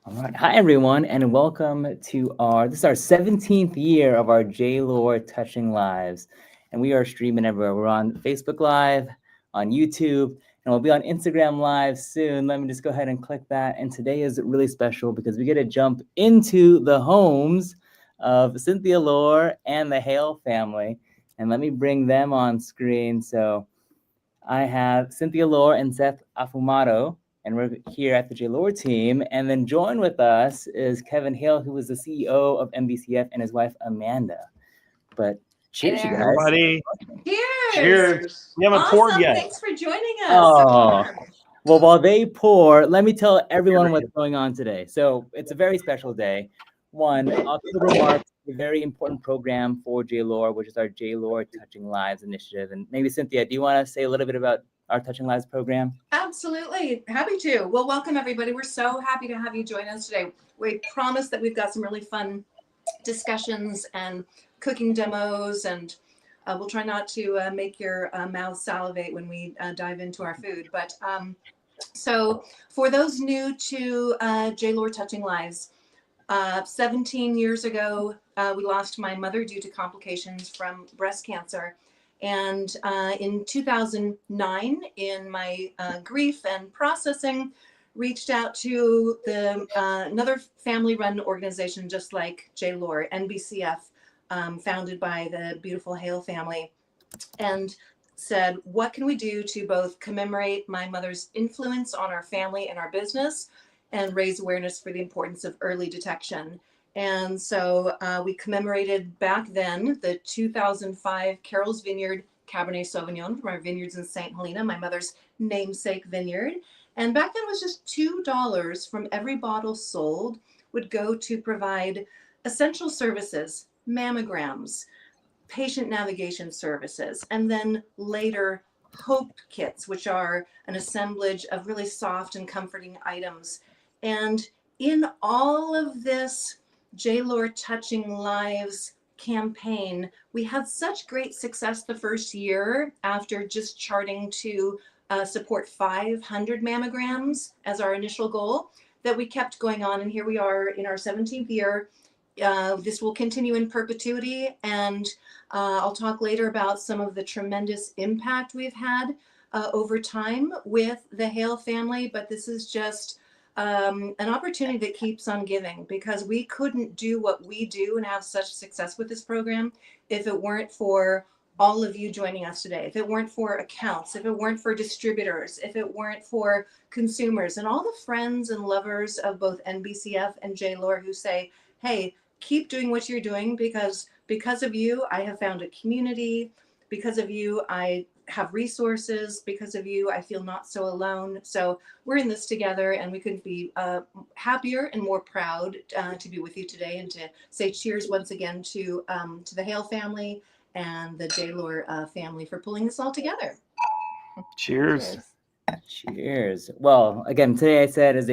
All right. Hi, everyone, and welcome to this is our 17th year of our J. Lohr Touching Lives. And we are streaming everywhere. We're on Facebook Live, on YouTube, and we'll be on Instagram Live soon. Let me just go ahead and click that. And today is really special because we get to jump into the homes of Cynthia Lohr and the Hale family. And let me bring them on screen. So I have Cynthia Lohr and Seth Affoumado, and we're here at the J. Lohr team. And then join with us is Kevin Hale, who is the CEO of NBCF, and his wife, Amanda. But cheers, you guys. Everybody. Cheers. Cheers. We haven't Awesome. poured yet. Thanks for joining us. Oh, well, while they pour, let me tell everyone what's going on today. So it's a very special day. One, October marks a very important program for J. Lohr, which is our J. Lohr Touching Lives initiative. And maybe, Cynthia, do you want to say a little bit about our Touching Lives program? Absolutely. Happy to. Well, welcome, everybody. We're so happy to have you join us today. We promise that we've got some really fun discussions and cooking demos, and we'll try not to make your mouth salivate when we dive into our food. But so for those new to J. Lohr Touching Lives, 17 years ago, we lost my mother due to complications from breast cancer. And in 2009, in my grief and processing, reached out to the another family-run organization just like J. Lohr, NBCF, founded by the beautiful Hale family, and said, what can we do to both commemorate my mother's influence on our family and our business and raise awareness for the importance of early detection? And so we commemorated back then the 2005 Carol's Vineyard Cabernet Sauvignon from our vineyards in St. Helena, my mother's namesake vineyard. And back then it was just $2 from every bottle sold would go to provide essential services, mammograms, patient navigation services, and then later hope kits, which are an assemblage of really soft and comforting items. And in all of this J. Lohr Touching Lives campaign, we had such great success the first year after just charting to support 500 mammograms as our initial goal, that we kept going on. And here we are in our 17th year. This will continue in perpetuity. And I'll talk later about some of the tremendous impact we've had over time with the Hale family. But this is just an opportunity that keeps on giving, because we couldn't do what we do and have such success with this program if it weren't for all of you joining us today, if it weren't for accounts, if it weren't for distributors, if it weren't for consumers and all the friends and lovers of both NBCF and J. Lohr who say, hey, keep doing what you're doing, because of you, I have found a community. Because of you, I have resources. Because of you, I feel not so alone. So we're in this together, and we couldn't be happier and more proud to be with you today and to say cheers once again to the Hale family and the J. Lohr family for pulling this all together. Cheers. Cheers. Well, again, today I said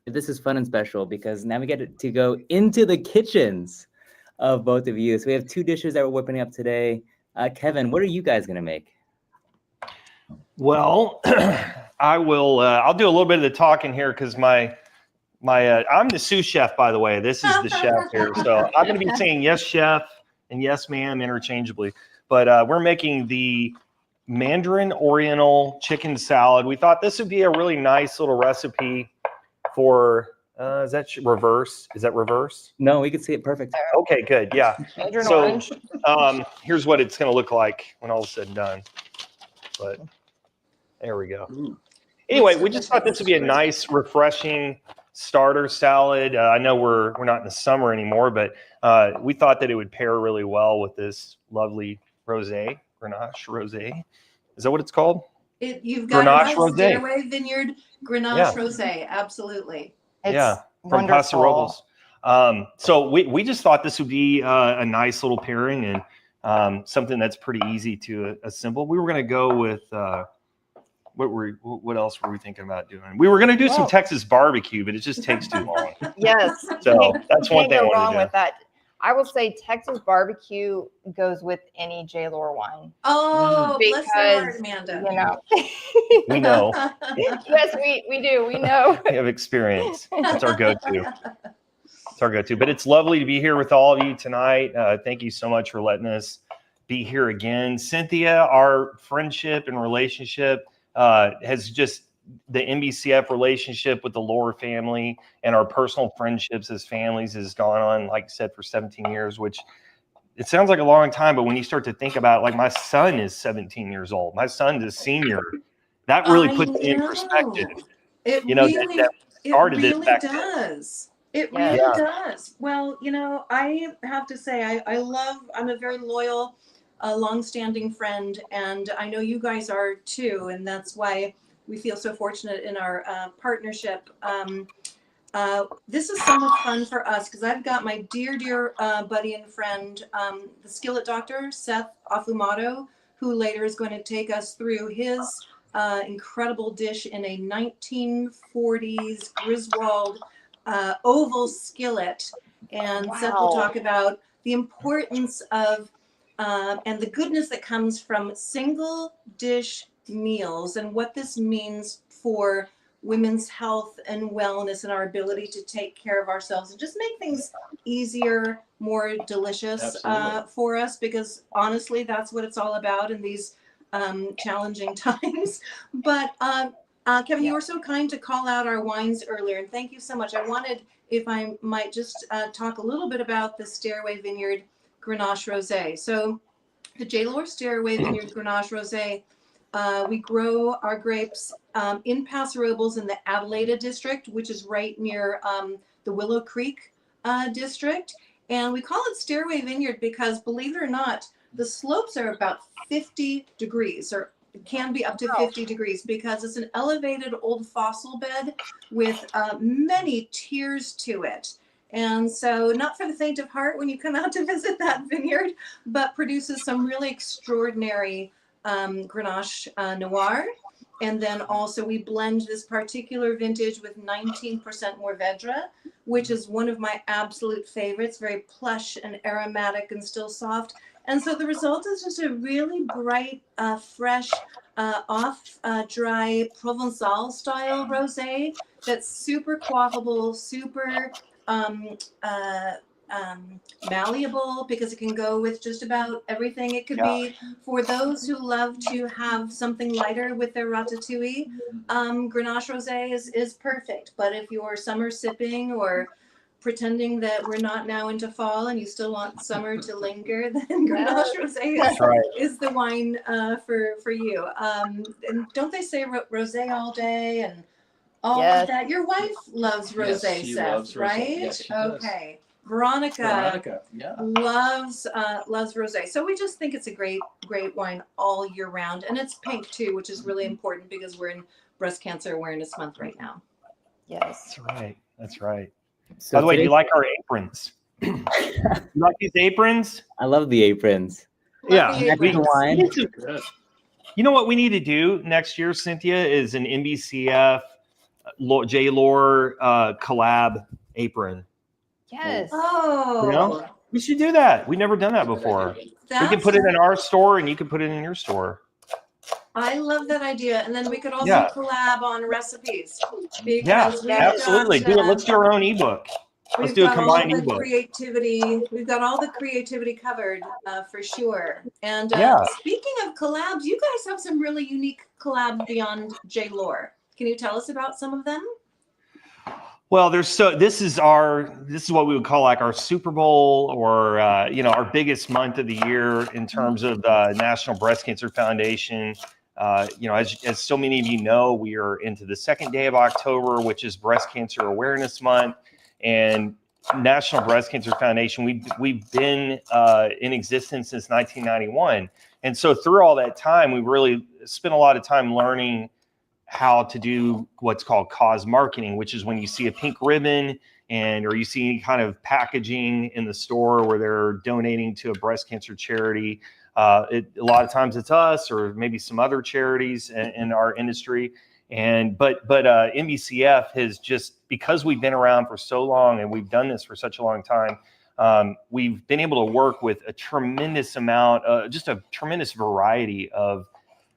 this is fun and special because now we get to go into the kitchens of both of you. So we have two dishes that we're whipping up today. Kevin, what are you guys going to make? Well, I'll do a little bit of the talking here because I'm the sous chef, by the way. This is the chef here. So I'm going to be saying yes, chef, and yes, ma'am, interchangeably. But we're making the Mandarin Oriental chicken salad. We thought this would be a really nice little recipe for, is that reverse? Is that reverse? No, we can see it perfect. Okay, good. Yeah. Mandarin So orange. here's what it's going to look like when all is said and done. But there we go. Ooh. Anyway, we just thought this would be a nice, refreshing starter salad. I know we're not in the summer anymore, but we thought that it would pair really well with this lovely rosé, Grenache Rosé. Is that what it's called? You've got Grenache a Rosé. Stairway Vineyard Grenache Rosé. Absolutely. It's from Paso Robles. So we just thought this would be a nice little pairing and something that's pretty easy to assemble. We were going to go with what else were we thinking about doing? We were going to do some Texas barbecue, but it just takes too long. Yes. So that's one thing I go wanted wrong to do. with that. I will say Texas barbecue goes with any J. Lohr wine. Oh, bless your heart, Because, Amanda. you know, We know. yes, we do. We know. We have experience. It's our go-to. It's our go-to. But it's lovely to be here with all of you tonight. Thank you so much for letting us be here again. Cynthia, our friendship and relationship has just the NBCF relationship with the Lohr family and our personal friendships as families has gone on, like I said, for 17 years, which it sounds like a long time, but when you start to think about it, like my son is 17 years old. My son's a senior. That really puts it in perspective. It You know, really, that started it this really back then. does. It Yeah. really does. Well, you know, I have to say, I'm a very loyal, longstanding friend, and I know you guys are too, and that's why we feel so fortunate in our partnership. This is so much fun for us because I've got my dear buddy and friend, the Skillet Doctor, Seth Affoumado, who later is going to take us through his incredible dish in a 1940s Griswold oval skillet. And Seth will talk about the importance of and the goodness that comes from single dish meals and what this means for women's health and wellness and our ability to take care of ourselves and just make things easier, more delicious for us, because honestly, that's what it's all about in these challenging times. But Kevin, you were so kind to call out our wines earlier, and thank you so much. I wanted, if I might, just talk a little bit about the Stairway Vineyard Grenache Rosé. So the J. Lohr Stairway Vineyard Grenache Rosé, we grow our grapes in Paso Robles in the Adelaida district, which is right near the Willow Creek district. And we call it Stairway Vineyard because, believe it or not, the slopes are about 50 degrees, or it can be up to 50 degrees, because it's an elevated old fossil bed with many tiers to it. And so, not for the faint of heart when you come out to visit that vineyard, but produces some really extraordinary Grenache Noir. And then also we blend this particular vintage with 19% Mourvedre, which is one of my absolute favorites, very plush and aromatic and still soft. And so the result is just a really bright, fresh, off-dry Provençal style rosé that's super quaffable, super malleable, because it can go with just about everything. It could be for those who love to have something lighter with their ratatouille. Grenache Rosé is perfect. But if you're summer sipping or pretending that we're not now into fall and you still want summer to linger, then Grenache Rosé is the wine for you. And don't they say rosé all day and all of that? Your wife loves rosé, she Seth, loves rosé. right? Yes, she okay. Veronica loves rosé. So we just think it's a great wine all year round. And it's pink too, which is really important because we're in Breast Cancer Awareness Month right now. Yes. That's right. So by the way, do you like our aprons? You like these aprons? I love the aprons. Love the aprons. Wine. You know what we need to do next year, Cynthia, is an NBCF J. Lohr collab apron. Yes. Oh. You know? We should do that. We've never done that before. We can put it in our store and you can put it in your store. I love that idea. And then we could also collab on recipes. Absolutely. Let's do our own ebook. Let's do a combined ebook. We've got all the creativity covered for sure. And speaking of collabs, you guys have some really unique collabs beyond J. Lohr. Can you tell us about some of them? Well, this is what we would call like our Super Bowl, or our biggest month of the year in terms of the National Breast Cancer Foundation. As so many of you know, we are into the second day of October, which is Breast Cancer Awareness Month, and National Breast Cancer Foundation. We've been in existence since 1991, and so through all that time, we really spent a lot of time learning how to do what's called cause marketing, which is when you see a pink ribbon or you see any kind of packaging in the store where they're donating to a breast cancer charity. A lot of times it's us or maybe some other charities in our industry. But NBCF has just, because we've been around for so long and we've done this for such a long time, we've been able to work with a tremendous amount, just a tremendous variety of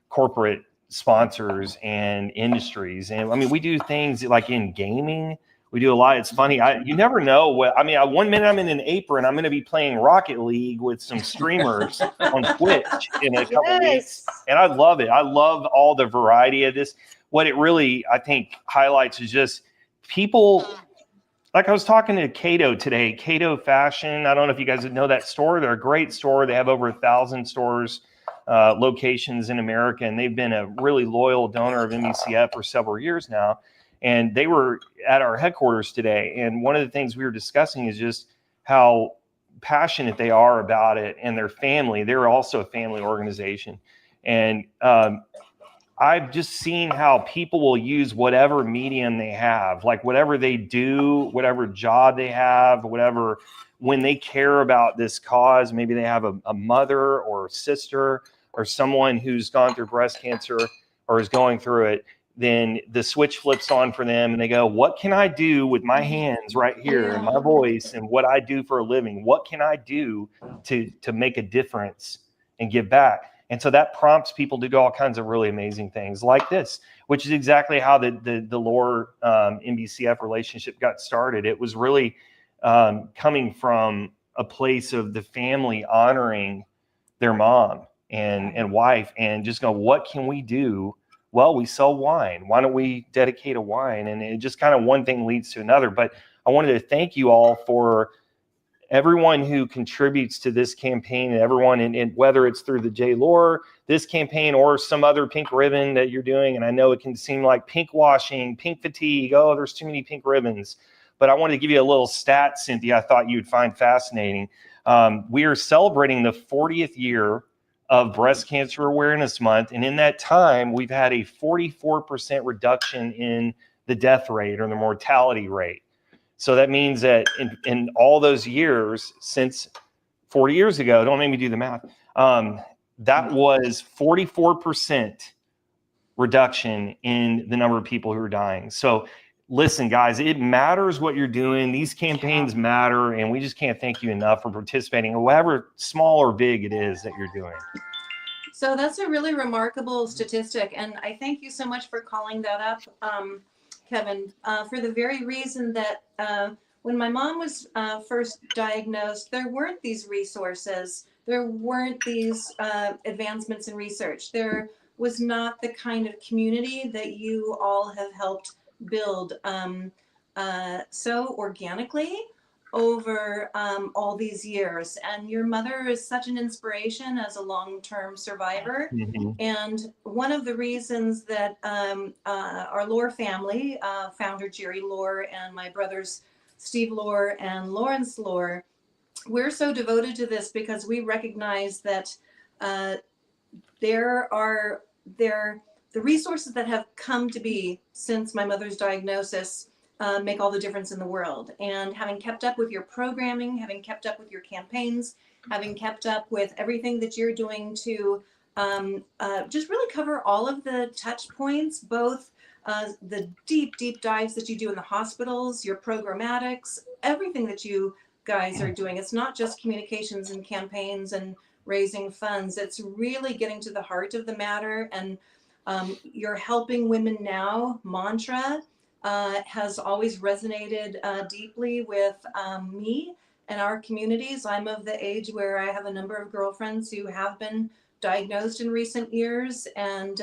corporate sponsors and industries. And I mean, we do things like in gaming. We do a lot. It's funny. You never know what, I mean, one minute I'm in an apron, I'm going to be playing Rocket League with some streamers on Twitch in a couple weeks. And I love it. I love all the variety of this. What it really, I think, highlights is just people, like I was talking to Cato today, Cato Fashion. I don't know if you guys know that store. They're a great store. They have over 1,000 stores, locations in America, and they've been a really loyal donor of NBCF for several years now. And they were at our headquarters today. And one of the things we were discussing is just how passionate they are about it and their family. They're also a family organization. And I've just seen how people will use whatever medium they have, like whatever they do, whatever job they have, whatever, when they care about this cause, maybe they have a mother or a sister or someone who's gone through breast cancer or is going through it, then the switch flips on for them and they go, what can I do with my hands right here and my voice and what I do for a living? What can I do to make a difference and give back? And so that prompts people to do all kinds of really amazing things like this, which is exactly how the Lohr NBCF relationship got started. It was really coming from a place of the family honoring their mom and wife and just go, what can we do? Well, we sell wine. Why don't we dedicate a wine? And it just kind of one thing leads to another. But I wanted to thank you all for everyone who contributes to this campaign, and everyone, and whether it's through the J. Lohr, this campaign, or some other pink ribbon that you're doing. And I know it can seem like pink washing, pink fatigue. Oh, there's too many pink ribbons. But I wanted to give you a little stat, Cynthia, I thought you'd find fascinating. We are celebrating the 40th year of Breast Cancer Awareness Month. And in that time, we've had a 44% reduction in the death rate or the mortality rate. So that means that in all those years, since 40 years ago, don't make me do the math, that was 44% reduction in the number of people who are dying. So listen, guys, it matters what you're doing. These campaigns matter, and we just can't thank you enough for participating, however small or big it is that you're doing. So that's a really remarkable statistic, and I thank you so much for calling that up, Kevin, for the very reason that when my mom was first diagnosed, there weren't these resources. There weren't these advancements in research. There was not the kind of community that you all have helped build so organically over all these years. And your mother is such an inspiration as a long-term survivor. Mm-hmm. And one of the reasons that our Lohr family, founder Jerry Lohr and my brothers Steve Lohr and Lawrence Lohr, we're so devoted to this because we recognize that the resources that have come to be since my mother's diagnosis make all the difference in the world. And having kept up with your programming, having kept up with your campaigns, having kept up with everything that you're doing to just really cover all of the touch points, both the deep dives that you do in the hospitals, your programmatics, everything that you guys are doing. It's not just communications and campaigns and raising funds. It's really getting to the heart of the matter. And your Helping Women Now mantra has always resonated deeply with me and our communities. I'm of the age where I have a number of girlfriends who have been diagnosed in recent years, and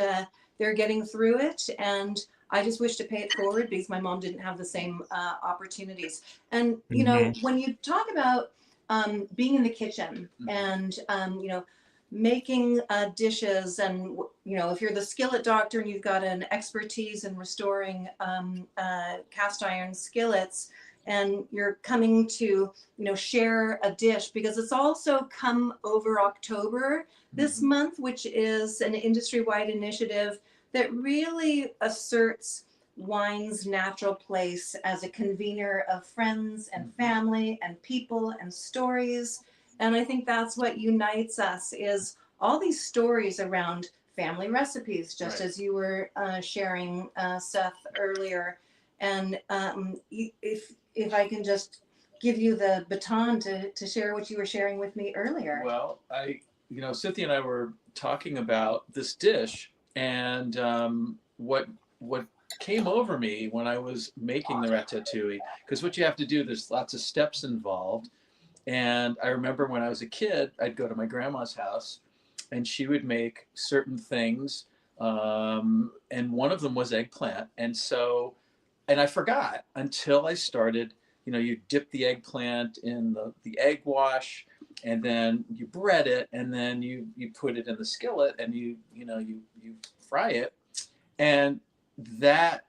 they're getting through it. And I just wish to pay it forward because my mom didn't have the same opportunities. And, you know, when you talk about being in the kitchen and, you know, making dishes, and, you know, if you're the Skillet Doctor and you've got an expertise in restoring cast iron skillets, and you're coming to, you know, share a dish, because it's also come over October this month, which is an industry-wide initiative that really asserts wine's natural place as a convener of friends and family and people and stories. And I think that's what unites us, is all these stories around family recipes, just right, as you were sharing, Seth, earlier. And if I can just give you the baton to share what you were sharing with me earlier. Well, Cynthia and I were talking about this dish, and what came over me when I was making the ratatouille, because what you have to do, there's lots of steps involved. And I remember when I was a kid, I'd go to my grandma's house, and she would make certain things, and one of them was eggplant. And I forgot until I started. You dip the eggplant in the egg wash, and then you bread it, and then you put it in the skillet, and you fry it, and that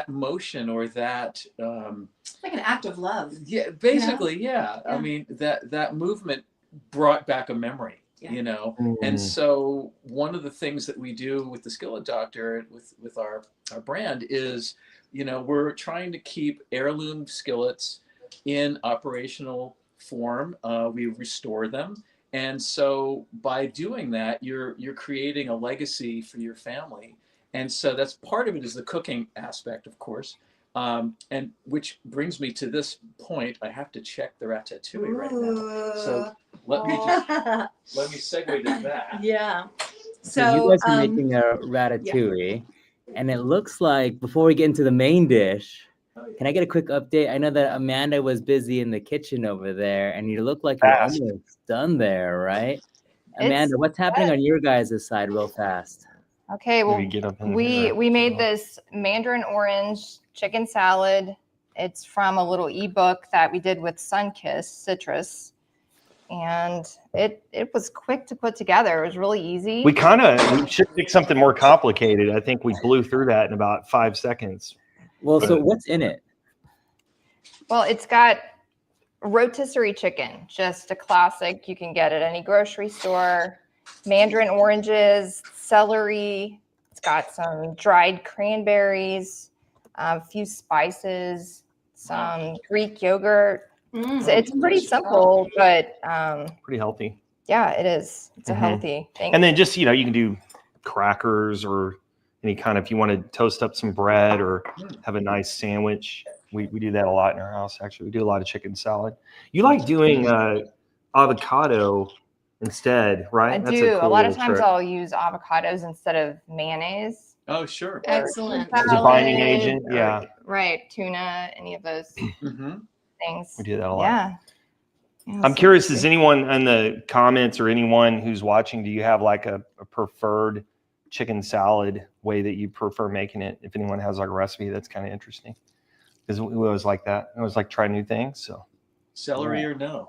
motion, or that It's like an act of love. yeah, basically, yeah. Yeah. I mean, that movement brought back a memory. Yeah. And so one of the things that we do with the Skillet Doctor, with our brand, is we're trying to keep heirloom skillets in operational form. We restore them, and so by doing that, you're creating a legacy for your family. And so that's part of it, is the cooking aspect, of course. And which brings me to this point. I have to check the ratatouille right now. So let me segue to that. Yeah. So you guys are making a ratatouille, and it looks like, before we get into the main dish, can I get a quick update? I know that Amanda was busy in the kitchen over there, and you look like you're almost done there, right? Amanda, what's happening on your guys' side real fast? Okay, well, Maybe get up in we here. made this mandarin orange chicken salad. It's from a little ebook that we did with Sunkist Citrus, and it was quick to put together. It was really easy. We should pick something more complicated. I think we blew through that in about 5 seconds. Well, so what's in it? Well, it's got rotisserie chicken, just a classic you can get at any grocery store. Mandarin oranges, celery. It's got some dried cranberries, a few spices, some Greek yogurt. So it's pretty simple, but Pretty healthy. yeah, it is. It's a healthy thing. And then just, you can do crackers, or any kind of, if you want to toast up some bread or have a nice sandwich. We do that a lot in our house, actually. We do a lot of chicken salad. You like doing avocado instead, right? I do. A lot of times I'll use avocados instead of mayonnaise. Oh, sure. Excellent. As a binding agent, yeah. Right. Tuna, any of those things. We do that a lot. Yeah. I'm curious, does anyone in the comments, or anyone who's watching, do you have like a preferred chicken salad way that you prefer making it? If anyone has like a recipe, that's kind of interesting, because we always like that. I always like try new things. So celery or no?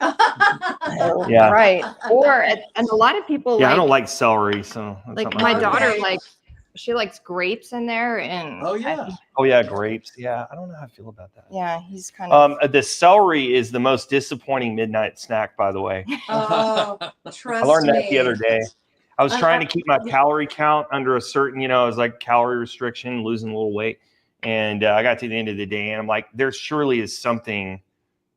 Yeah. Right. And a lot of people I don't like celery, so like my daughter, she likes grapes in there, and grapes. Yeah, I don't know how I feel about that. Yeah, he's kind of the celery is the most disappointing midnight snack, by the way. Oh, trust I learned me. that the other day. I was trying to keep my calorie count under a certain, it was like calorie restriction, losing a little weight. And I got to the end of the day, and I'm like, there surely is something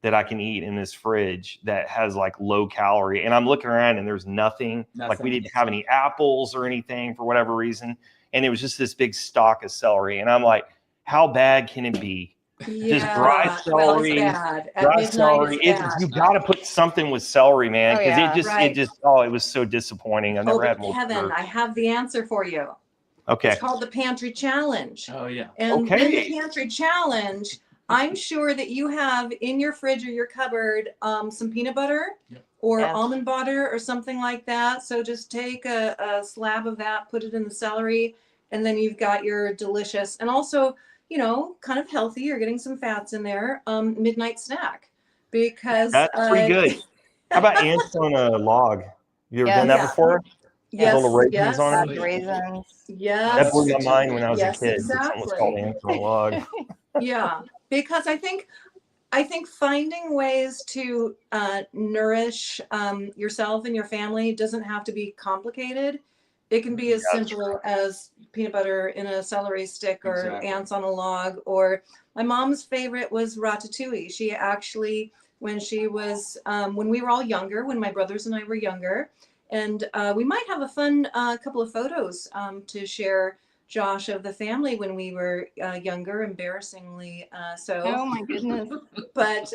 that I can eat in this fridge that has like low calorie. And I'm looking around, and there's nothing. Like, we didn't have any apples or anything for whatever reason. And it was just this big stalk of celery. And I'm like, how bad can it be? Just dry celery. Dry celery. You got to put something with celery, man. Because it was so disappointing. I never had more. Kevin, I have the answer for you. Okay. It's called the Pantry Challenge. Oh, yeah. And in the Pantry Challenge, I'm sure that you have in your fridge or your cupboard some peanut butter or almond butter or something like that. So just take a slab of that, put it in the celery, and then you've got your delicious, and also, kind of healthy, you're getting some fats in there, midnight snack. Because that's pretty good. How about ants on a log? You ever done that before? Yes. Little raisins on it. Raisins. Yes. That blew my mind when I was a kid. Exactly. It's called ants on a log. Yeah, because I think finding ways to nourish yourself and your family doesn't have to be complicated. It can be as simple as peanut butter in a celery stick, or ants on a log. Or my mom's favorite was ratatouille. She actually, when she was, when we were all younger, when my brothers and I were younger, and we might have a fun couple of photos to share Josh of the family when we were younger, embarrassingly so. Oh my goodness. But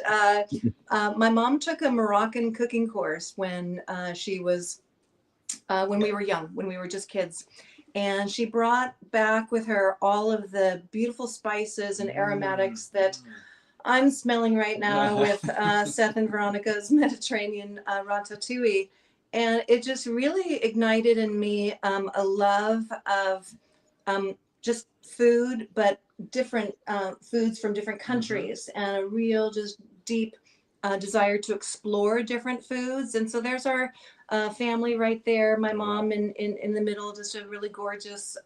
my mom took a Moroccan cooking course when she was when we were young, when we were just kids. And she brought back with her all of the beautiful spices and aromatics that I'm smelling right now with Seth and Veronica's Mediterranean ratatouille. And it just really ignited in me a love of just food, but different foods from different countries, and a real just deep desire to explore different foods. And so there's our family right there. My mom in the middle, just a really gorgeous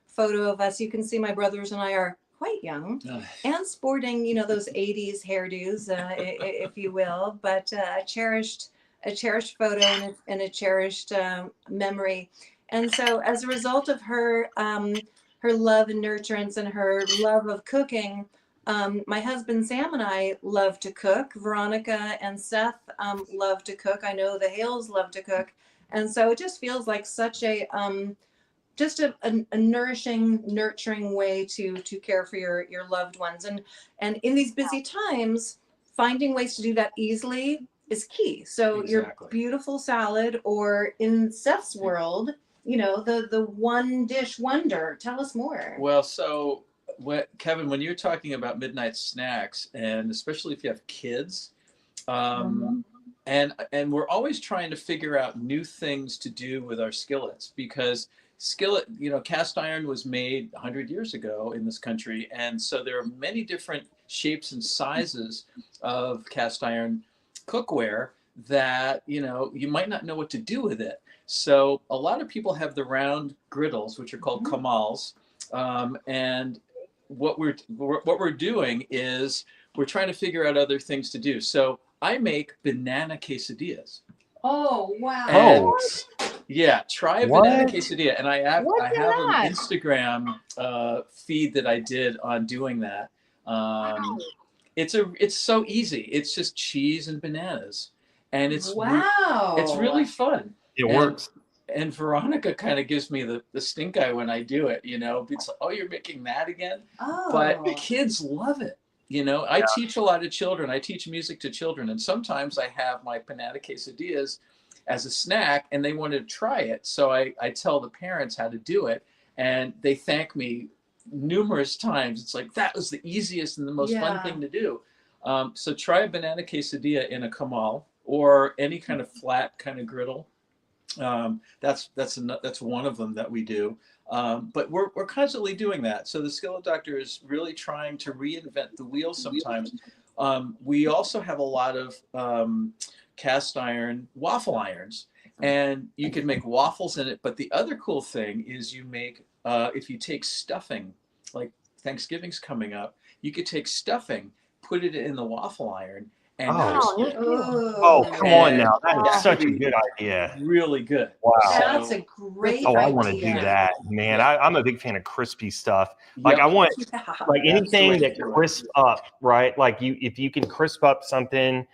photo of us. You can see my brothers and I are quite young and sporting, you know, those 80s hairdos, if you will, but a cherished photo and a cherished memory. And so as a result of her her love and nurturance and her love of cooking, my husband Sam and I love to cook. Veronica and Seth love to cook. I know the Hales love to cook. And so it just feels like such a just a nourishing, nurturing way to care for your loved ones. And in these busy times, finding ways to do that easily is key. So your beautiful salad, or in Seth's world, you know, the one dish wonder. Tell us more. Well, so Kevin, when you're talking about midnight snacks, and especially if you have kids, and we're always trying to figure out new things to do with our skillets, because skillet, you know, cast iron was made 100 years ago in this country, and so there are many different shapes and sizes of cast iron cookware that, you know, you might not know what to do with it. So a lot of people have the round griddles, which are called kamals, and what we're doing is we're trying to figure out other things to do. So I make banana quesadillas. Oh wow! And, yeah, try a banana quesadilla, and I have an Instagram feed that I did on doing that. Wow. It's so easy. It's just cheese and bananas, and it's it's really fun. It works. And Veronica kind of gives me the stink eye when I do it, you know. It's like, oh, you're making that again? Oh. But kids love it. You know, I teach a lot of children. I teach music to children. And sometimes I have my banana quesadillas as a snack and they want to try it. So I tell the parents how to do it. And they thank me numerous times. It's like, that was the easiest and the most fun thing to do. So try a banana quesadilla in a kamal or any kind of flat kind of griddle. That's one of them that we do. But we're constantly doing that. So the Skillet Doctor is really trying to reinvent the wheel sometimes. We also have a lot of cast iron waffle irons, and you can make waffles in it. But the other cool thing is you make, if you take stuffing, like Thanksgiving's coming up, you could take stuffing, put it in the waffle iron, and come on now. That is such a good idea. Really good. Wow. That's a great idea. I want to do that, man. I'm a big fan of crispy stuff. Like I want like anything that crisps up, right? Like if you can crisp up something,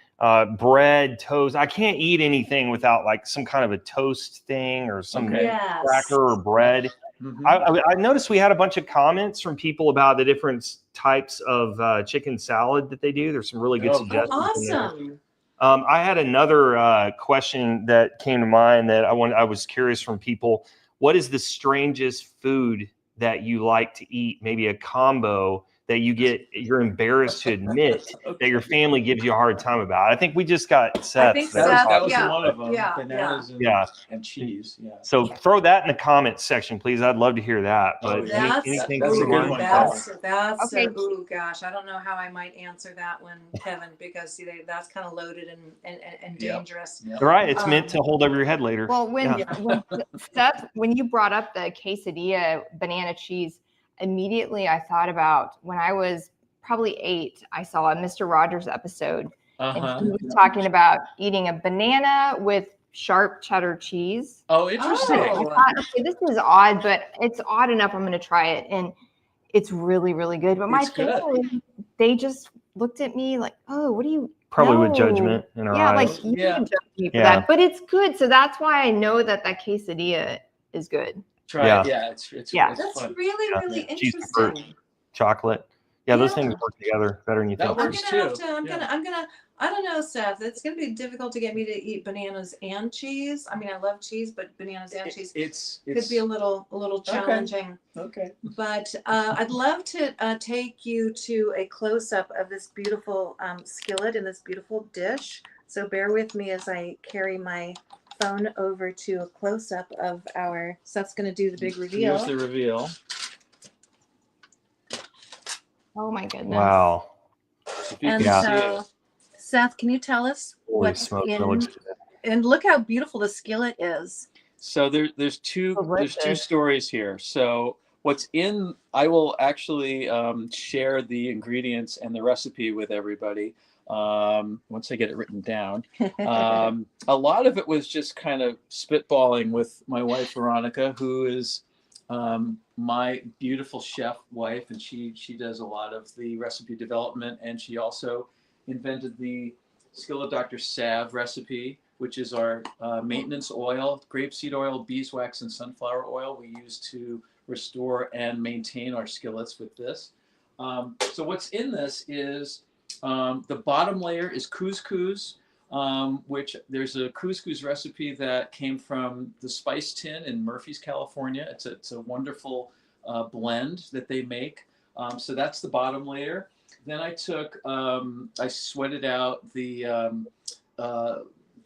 bread, toast. I can't eat anything without like some kind of a toast thing or some cracker or bread. Mm-hmm. I noticed we had a bunch of comments from people about the different types of chicken salad that they do. There's some really good suggestions. Awesome. I had another question that came to mind that I was curious from people. What is the strangest food that you like to eat? Maybe a combo that you're embarrassed to admit that your family gives you a hard time about. I think we just got Seth. That was one of them. Bananas and cheese. Yeah. So throw that in the comments section, please. I'd love to hear that. But anything that's a good one. Oh gosh, I don't know how I might answer that one, Kevin, because that's kind of loaded and dangerous. Yep. Right, it's meant to hold over your head later. Well, Seth, when you brought up the quesadilla banana cheese, immediately I thought about when I was probably 8, I saw a Mr. Rogers episode, and he was talking about eating a banana with sharp cheddar cheese. Oh, interesting. I thought, okay, this is odd, but it's odd enough. I'm going to try it. And it's really, really good. But my family, they just looked at me like, oh, what do you... Probably with judgment in our eyes. Like you can judge me for that. But it's good. So that's why I know that quesadilla is good. Try Yeah. it. Yeah, it's Yeah. it's That's fun. really, Yeah. really Cheese pepper. interesting. Chocolate. Yeah, those Yeah. things work together better than you That think. I'm works gonna have too. to. Yeah. I'm gonna. I don't know, Seth. It's gonna be difficult to get me to eat bananas and cheese. I mean, I love cheese, but bananas and cheese It's could be a little challenging. okay. But I'd love to take you to a close up of this beautiful skillet and this beautiful dish. So bear with me as I carry my phone over to a close up of our. Seth's gonna do the big reveal. Here's the reveal. Oh my goodness. Wow. If you And can see so, it. Seth, can you tell us Holy what's smokes, that in? looks good. And look how beautiful the skillet is. So there's two Delicious. stories here. So what's in, I will actually share the ingredients and the recipe with everybody once I get it written down. A lot of it was just kind of spitballing with my wife Veronica, who is my beautiful chef wife, and she does a lot of the recipe development, and she also invented the Skillet Doctor salve recipe, which is our maintenance oil, grapeseed oil, beeswax, and sunflower oil we use to restore and maintain our skillets with this. So what's in this is the bottom layer is couscous, which there's a couscous recipe that came from the Spice Tin in Murphy's, California. It's a wonderful blend that they make. So that's the bottom layer. Then I took, I sweated out the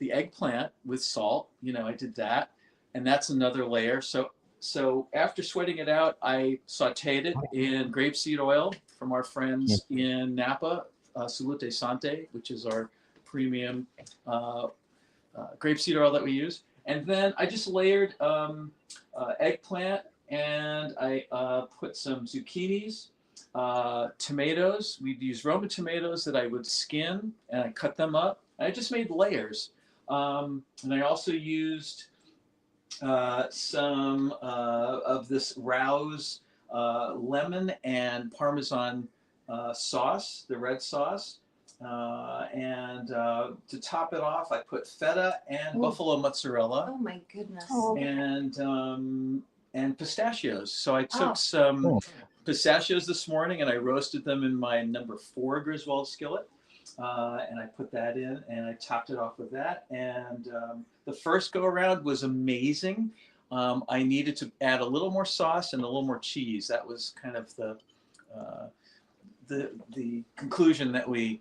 eggplant with salt. You know, I did that, and that's another layer. So after sweating it out, I sautéed it in grapeseed oil from our friends in Napa, Salute Sante, which is our premium grapeseed oil that we use. And then I just layered eggplant, and I put some zucchinis, tomatoes. We'd use Roma tomatoes that I would skin, and I cut them up. And I just made layers. And I also used some of this Rouse lemon and Parmesan sauce, the red sauce. And to top it off, I put feta and buffalo mozzarella. Oh my goodness. And pistachios. So I took some pistachios this morning, and I roasted them in my number 4 Griswold skillet. And I put that in, and I topped it off with that. And the first go around was amazing. I needed to add a little more sauce and a little more cheese. That was kind of the conclusion that we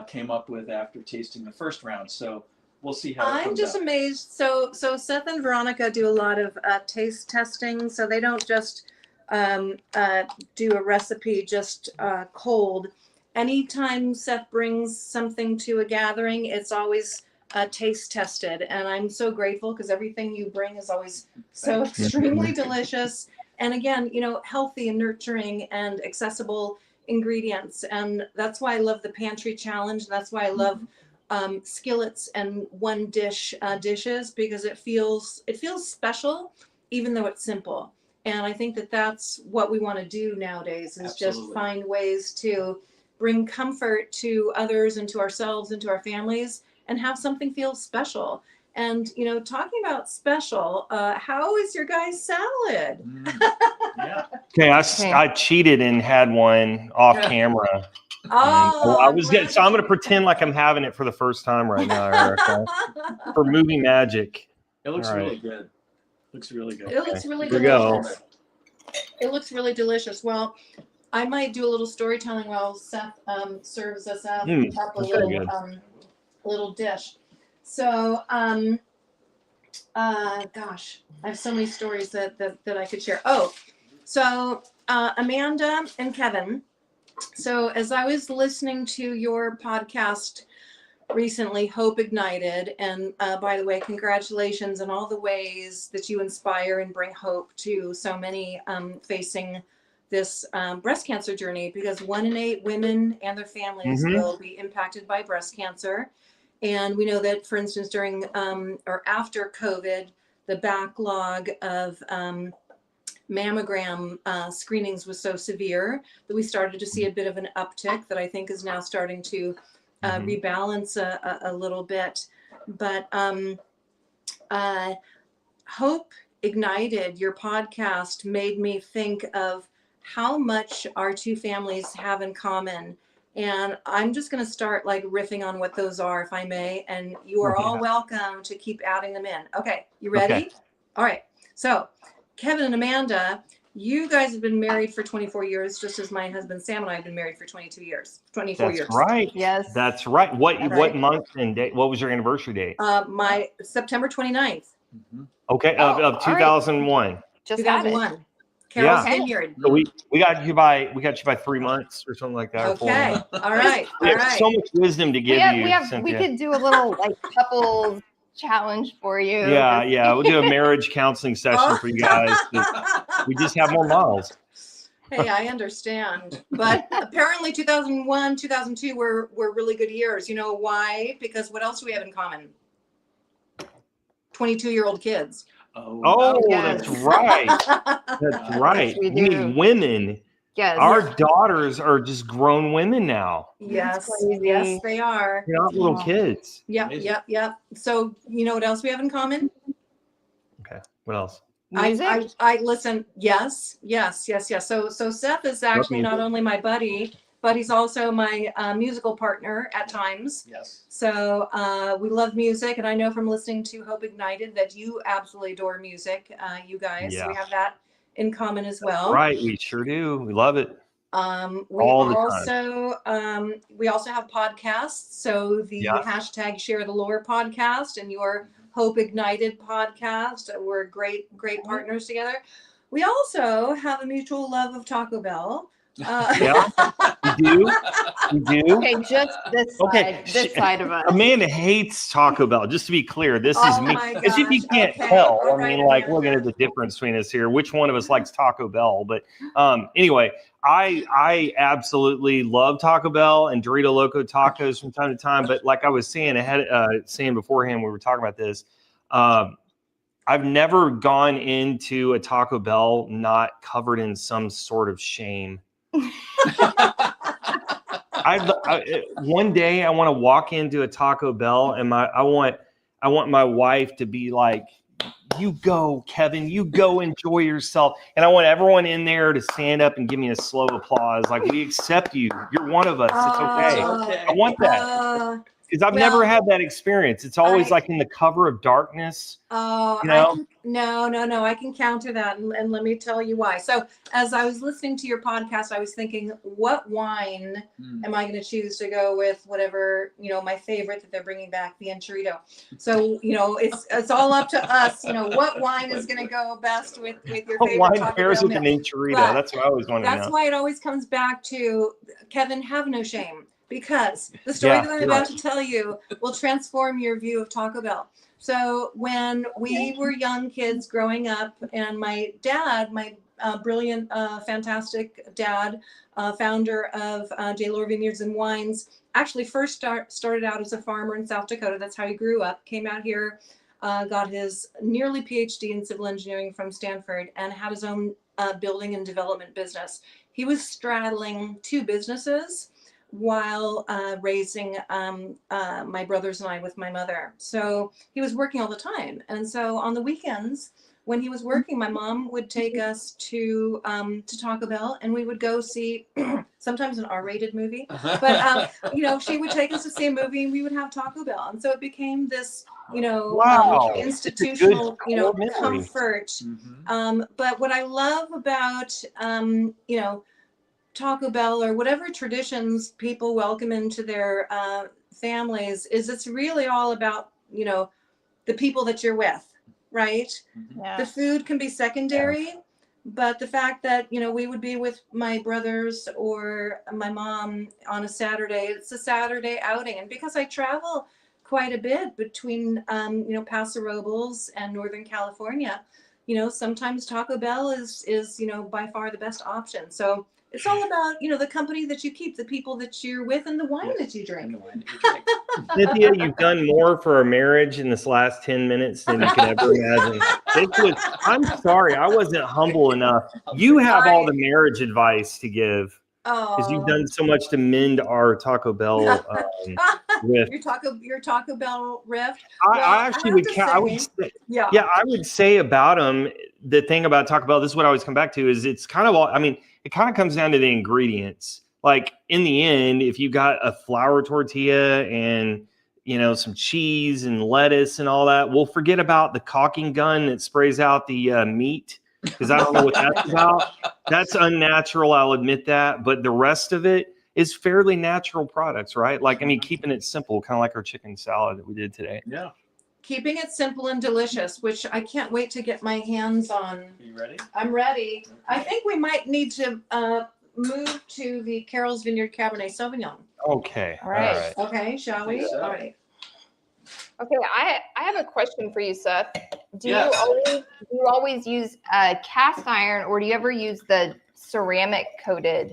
came up with after tasting the first round. So we'll see how it comes I'm just out. amazed. So Seth and Veronica do a lot of taste testing. So they don't just do a recipe just cold. Anytime Seth brings something to a gathering, it's always taste tested. And I'm so grateful because everything you bring is always so extremely delicious. And again, you know, healthy and nurturing and accessible ingredients. And that's why I love the pantry challenge. That's why I love skillets and one dish dishes, because it feels special, even though it's simple. And I think that that's what we want to do nowadays is Absolutely. just find ways to bring comfort to others and to ourselves and to our families and have something feel special. And, you know, talking about special, how is your guys' salad? Yeah. Okay, I cheated and had one off camera. Oh, I was getting, so I'm going to pretend like I'm having it for the first time right now, Erica, for movie magic. It looks All right. really good. Looks really good. It looks really Here we go. delicious. It looks really delicious. Well, I might do a little storytelling while Seth serves us up a that's very good. little dish. So, gosh, I have so many stories that I could share. Oh, so Amanda and Kevin. So as I was listening to your podcast recently, Hope Ignited, and by the way, congratulations on all the ways that you inspire and bring hope to so many facing this breast cancer journey, because 1 in 8 women and their families will be impacted by breast cancer. And we know that, for instance, during or after COVID, the backlog of mammogram screenings was so severe that we started to see a bit of an uptick that I think is now starting to rebalance a little bit. But Hope Ignited, your podcast made me think of how much our two families have in common. And I'm just going to start like riffing on what those are, if I may. And you are all welcome to keep adding them in. Okay, you ready? Okay. All right. So, Kevin and Amanda, you guys have been married for 24 years, just as my husband Sam and I have been married for 22 years. 24 years. That's right. Yes. That's right. What Right. month and date? What was your anniversary date? My September 29th, Okay, Oh, of all 2001. Just had it. 2001. Carol's Yeah. Vineyard. So we got you by 3 months or something like that. or 4 Okay. months. All right. We All have right. so much wisdom to give you, We Cynthia. could do a little like couple challenge for you. Yeah. We'll do a marriage counseling session for you guys. We just have more miles. Hey, I understand. But apparently 2001, 2002 were really good years. You know why? Because what else do we have in common? 22-year-old kids. Oh, yes. that's right. That's right. we We do. need women. Yes. Our daughters are just grown women now. Yes, crazy. yes, they are. They're not little kids. Yep, Amazing. yep. So you know what else we have in common? Okay. What else? Music. I listen. Yes. So Seth is actually not music. only my buddy, but he's also my musical partner at times. Yes. So we love music, and I know from listening to Hope Ignited that you absolutely adore music. You guys, Yeah. we have that in common as well. Right. We sure do. We love it. We All the also have podcasts. So the Yeah. hashtag Share the Lohr podcast and your Hope Ignited podcast. We're great partners together. We also have a mutual love of Taco Bell. Yeah. We do. Okay, just this Okay. side of us. Amanda hates Taco Bell. Just to be clear, this is Oh me. my As if you gosh, can't okay, tell, all I mean, right, like, Amanda. look at the difference between us here. Which one of us likes Taco Bell? But anyway, I absolutely love Taco Bell and Dorito Loco tacos from time to time. But like I was saying saying beforehand, we were talking about this. I've never gone into a Taco Bell not covered in some sort of shame. One day I want to walk into a Taco Bell and I want my wife to be like, "You go, Kevin, you go enjoy yourself." And I want everyone in there to stand up and give me a slow applause. Like, we accept you. You're one of us. It's okay. Okay. I want that. Because I've Well, never had that experience. It's always I- like in the cover of darkness. Oh, You know? no. I can counter that, and let me tell you why. So, as I was listening to your podcast, I was thinking, what wine am I going to choose to go with? Whatever, my favorite that they're bringing back, the Enchilada. So, it's all up to us. What wine is going to go best with your favorite Wine Taco pairs Bell with an meal. Enchilada. But That's what I always want to That's know. why it always comes back to, Kevin, have no shame. Because the story Yeah, that I'm you're about right. to tell you will transform your view of Taco Bell. So when we were young kids growing up, and my dad, my brilliant, fantastic dad, founder of Lohr Vineyards and Wines, actually first started out as a farmer in South Dakota. That's how he grew up. Came out here, got his nearly PhD in civil engineering from Stanford, and had his own building and development business. He was straddling two businesses while raising my brothers and I with my mother. So he was working all the time. And so on the weekends, when he was working, my mom would take us to Taco Bell, and we would go see sometimes an R-rated movie. But she would take us to see a movie, and we would have Taco Bell. And so it became this, Wow. institutional, It's a good core memory. comfort. Mhm. But what I love about, Taco Bell, or whatever traditions people welcome into their families, is it's really all about, the people that you're with, right? Yeah. The food can be secondary, but the fact that, we would be with my brothers or my mom on a Saturday, it's a Saturday outing. And because I travel quite a bit between, Paso Robles and Northern California, sometimes Taco Bell is, by far the best option. So it's all about, the company that you keep, the people that you're with, and the wine that you drink. Cynthia, you've done more for our marriage in this last 10 minutes than you can ever imagine. I'm sorry, I wasn't humble enough. You have all the marriage advice to give because you've done so much to mend our Taco Bell riff. Your Taco Bell riff. I actually would. I would say, yeah, I would say about them. The thing about Taco Bell, this is what I always come back to, is it's kind of all. I mean, it kind of comes down to the ingredients. Like in the end, if you got a flour tortilla and some cheese and lettuce and all that, we'll forget about the caulking gun that sprays out the meat, because I don't know what that's about. That's unnatural. I'll admit that, but the rest of it is fairly natural products, right? Like, I mean, keeping it simple, kind of like our chicken salad that we did today. Yeah. Keeping it simple and delicious, which I can't wait to get my hands on. Are you ready? I'm ready. I think we might need to move to the Carol's Vineyard Cabernet Sauvignon. Okay. All right. Okay, shall we? So. All right. Okay, I have a question for you, Seth. Do Yes. you always use cast iron, or do you ever use the ceramic coated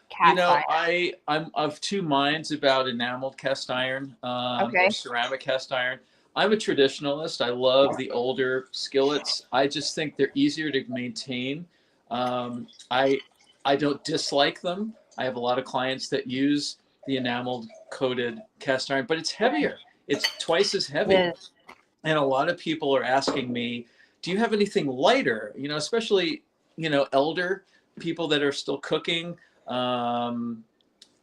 cast iron? I'm of two minds about enameled cast iron or ceramic cast iron. I'm a traditionalist. I love the older skillets. I just think they're easier to maintain. I don't dislike them. I have a lot of clients that use the enameled coated cast iron, but it's heavier. It's twice as heavy. Yes. And a lot of people are asking me, do you have anything lighter? Especially, elder people that are still cooking. And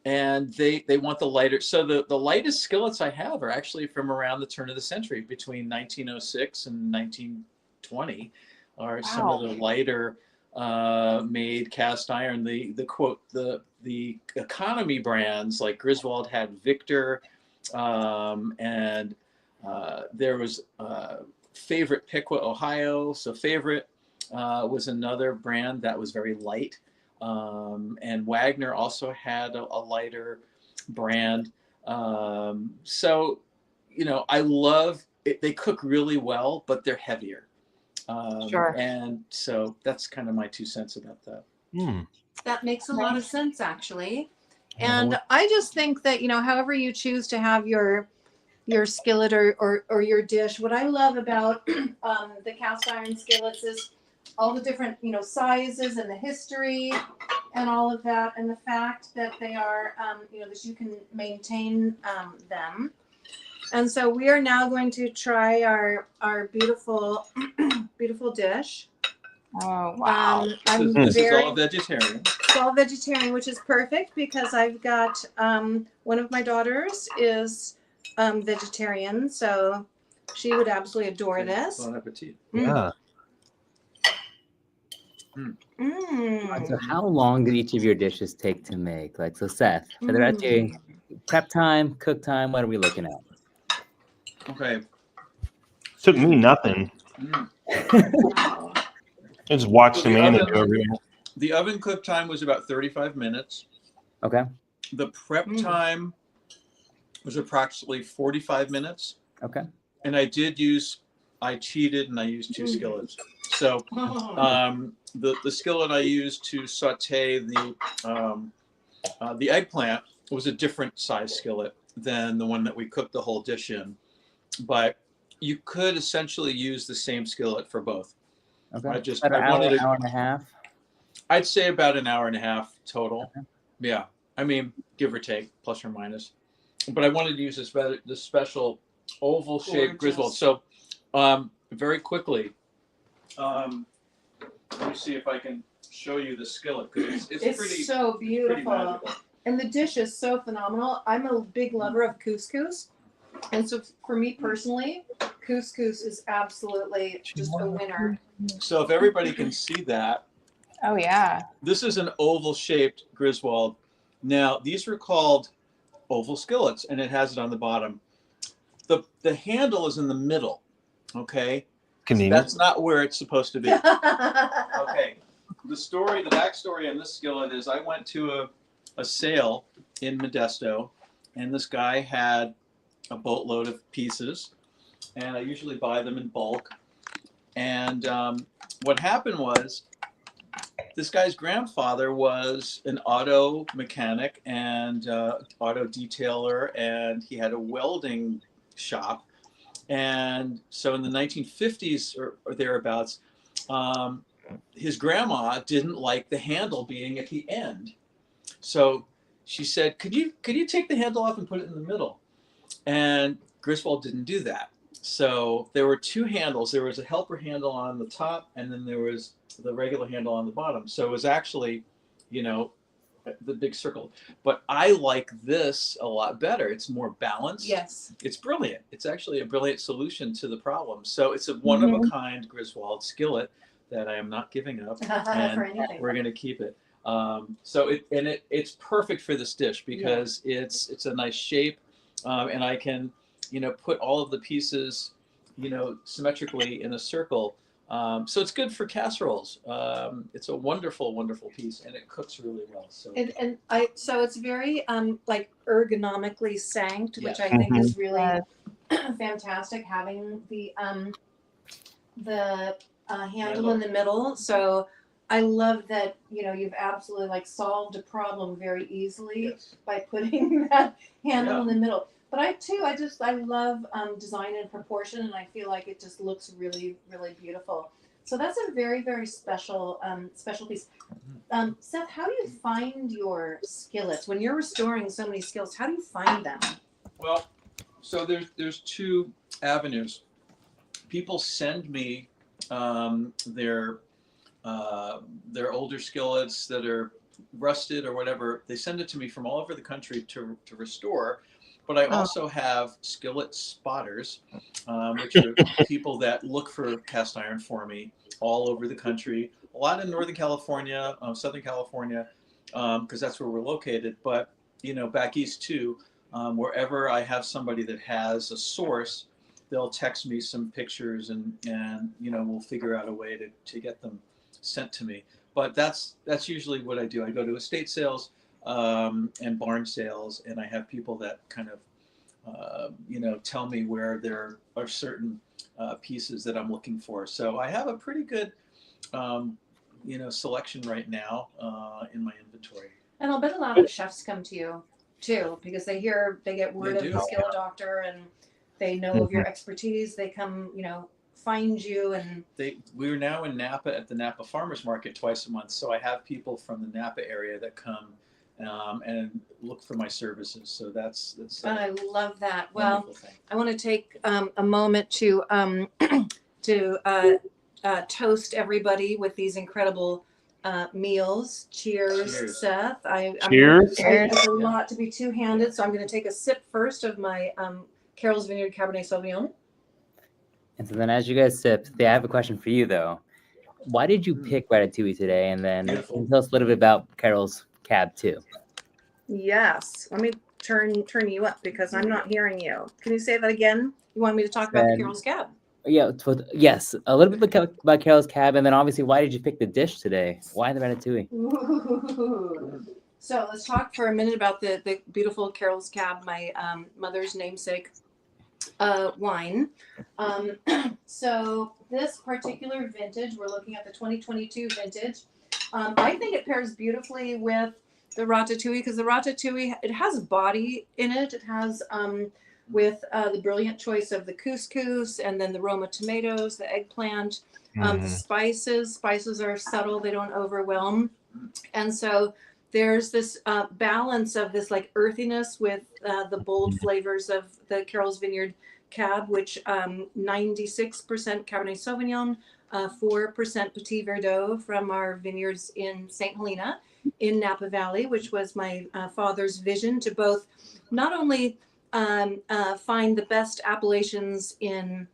they want the lighter. So the lightest skillets I have are actually from around the turn of the century, between 1906 and 1920 are some of the lighter made cast iron. The economy brands like Griswold had Victor, and there was Favorite Piqua, Ohio. So Favorite was another brand that was very light. And Wagner also had a lighter brand. So, I love it. They cook really well, but they're heavier. Sure. And so that's kind of my 2 cents about that. That makes a lot of sense, actually. And I just think that, however you choose to have your skillet or your dish, what I love about the cast iron skillets is all the different, sizes and the history and all of that, and the fact that they are, that you can maintain them. And so we are now going to try our beautiful, beautiful dish. Oh, wow. This is all vegetarian. It's all vegetarian, which is perfect because I've got one of my daughters is vegetarian, so she would absolutely adore this. Bon appetit. Yeah. So how long did each of your dishes take to make? Like, so Seth, for the recipe, prep time, cook time, what are we looking at? Okay. Took me nothing. Just watch the man do everything. The oven cook time was about 35 minutes. Okay. The prep time was approximately 45 minutes. Okay. And I cheated and I used 2 skillets. So the skillet I used to saute the eggplant was a different size skillet than the one that we cooked the whole dish in. But you could essentially use the same skillet for both. Okay. I wanted an hour and a half. I'd say about an hour and a half total. Okay. Yeah. I mean, give or take, plus or minus. But I wanted to use this special oval shaped Griswold. So very quickly, let me see if I can show you the skillet. It's pretty, so beautiful. pretty magical. And the dish is so phenomenal. I'm a big lover of couscous. And so for me personally, couscous is absolutely just a winner. So if everybody can see that, Oh, yeah. this is an oval shaped Griswold. Now, these were called oval skillets, and it has it on the bottom. The handle is in the middle, okay? Convenient. That's not where it's supposed to be. Okay. The backstory on this skillet is I went to a sale in Modesto, and this guy had a boatload of pieces, and I usually buy them in bulk. And what happened was this guy's grandfather was an auto mechanic and auto detailer, and he had a welding shop. And so in the 1950s or thereabouts, his grandma didn't like the handle being at the end. So she said, could you take the handle off and put it in the middle? And Griswold didn't do that. So there were two handles. There was a helper handle on the top, and then there was the regular handle on the bottom. So it was actually, you know, the big circle. But I like this a lot better. It's more balanced. Yes. It's brilliant. It's actually a brilliant solution to the problem. So it's a one-of-a-kind Griswold skillet that I am not giving up, and For anything. we're going to keep it. So it's perfect for this dish because it's a nice shape, and I can, you know, put all of the pieces, you know, symmetrically in a circle. So it's good for casseroles. It's a wonderful, wonderful piece, and it cooks really well. So So it's very like ergonomically sanked, which I Yes. think is really fantastic. Having the handle in the middle. So I love that, you know, you've absolutely like solved a problem very easily by putting that handle in the middle. But I love design and proportion, and I feel like it just looks really, really beautiful. So that's a very, very special piece. Seth, how do you find your skillets when you're restoring so many skillets? How do you find them? well, so there's two avenues. People send me their older skillets that are rusted or whatever. They send it to me from all over the country to restore. But I also have skillet spotters, which are people that look for cast iron for me all over the country. A lot in Northern California, Southern California, because that's where we're located. But, you know, back east too, wherever I have somebody that has a source, they'll text me some pictures and you know, we'll figure out a way to get them sent to me. But that's usually what I do. I go to estate sales and barn sales, and I have people that kind of, you know, tell me where there are certain pieces that I'm looking for. So I have a pretty good, you know, selection right now in my inventory. And I'll bet a lot of chefs come to you too, because they get word They of do. the Skillet Doctor, and they know of your expertise. They come, you know, find you. And We're now in Napa at the Napa Farmers Market twice a month. So I have people from the Napa area that come and look for my services. So that's and I love that. a Well, wonderful thing. I want to take a moment to toast everybody with these incredible meals. Cheers, Cheers. Seth. Cheers. It's a lot to be two-handed, so I'm going to take a sip first of my Carol's Vineyard Cabernet Sauvignon. And so then as you guys sip, I have a question for you though. Why did you pick Ratatouille today? And then Beautiful. can you tell us a little bit about Carol's Cab too? Yes. Let me turn you up because I'm not hearing you. Can you say that again? You want me to talk about the Carol's Cab? Yeah, yes, a little bit about Carol's Cab, and then obviously why did you pick the dish today? Why the Ratatouille? Ooh. So let's talk for a minute about the beautiful Carol's Cab, my mother's namesake wine. So this particular vintage, we're looking at the 2022 vintage. I think it pairs beautifully with the Ratatouille because the Ratatouille, it has body in it. It has with the brilliant choice of the couscous and then the Roma tomatoes, the eggplant, the spices. Spices are subtle; they don't overwhelm, and so there's this balance of this like earthiness with the bold flavors of the Carol's Vineyard Cab, which 96% Cabernet Sauvignon, 4% Petit Verdot from our vineyards in St. Helena in Napa Valley, which was my father's vision to both not only find the best appellations in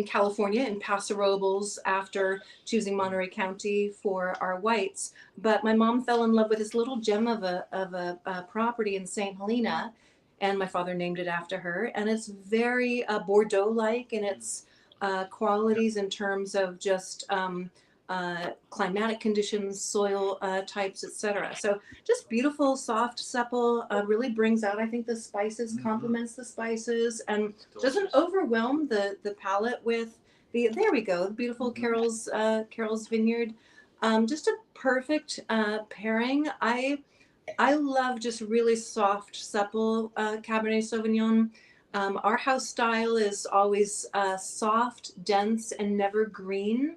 California in Paso Robles after choosing Monterey County for our whites, but my mom fell in love with this little gem of a property in St. Helena, and my father named it after her. And it's very Bordeaux-like in its qualities in terms of just climatic conditions, soil types, etc. So just beautiful, soft, supple, really brings out, I think, the spices, complements the spices, and doesn't overwhelm the palate with there we go, the beautiful Carol's Vineyard. Just a perfect pairing. I love just really soft, supple Cabernet Sauvignon. Our house style is always soft, dense, and never green.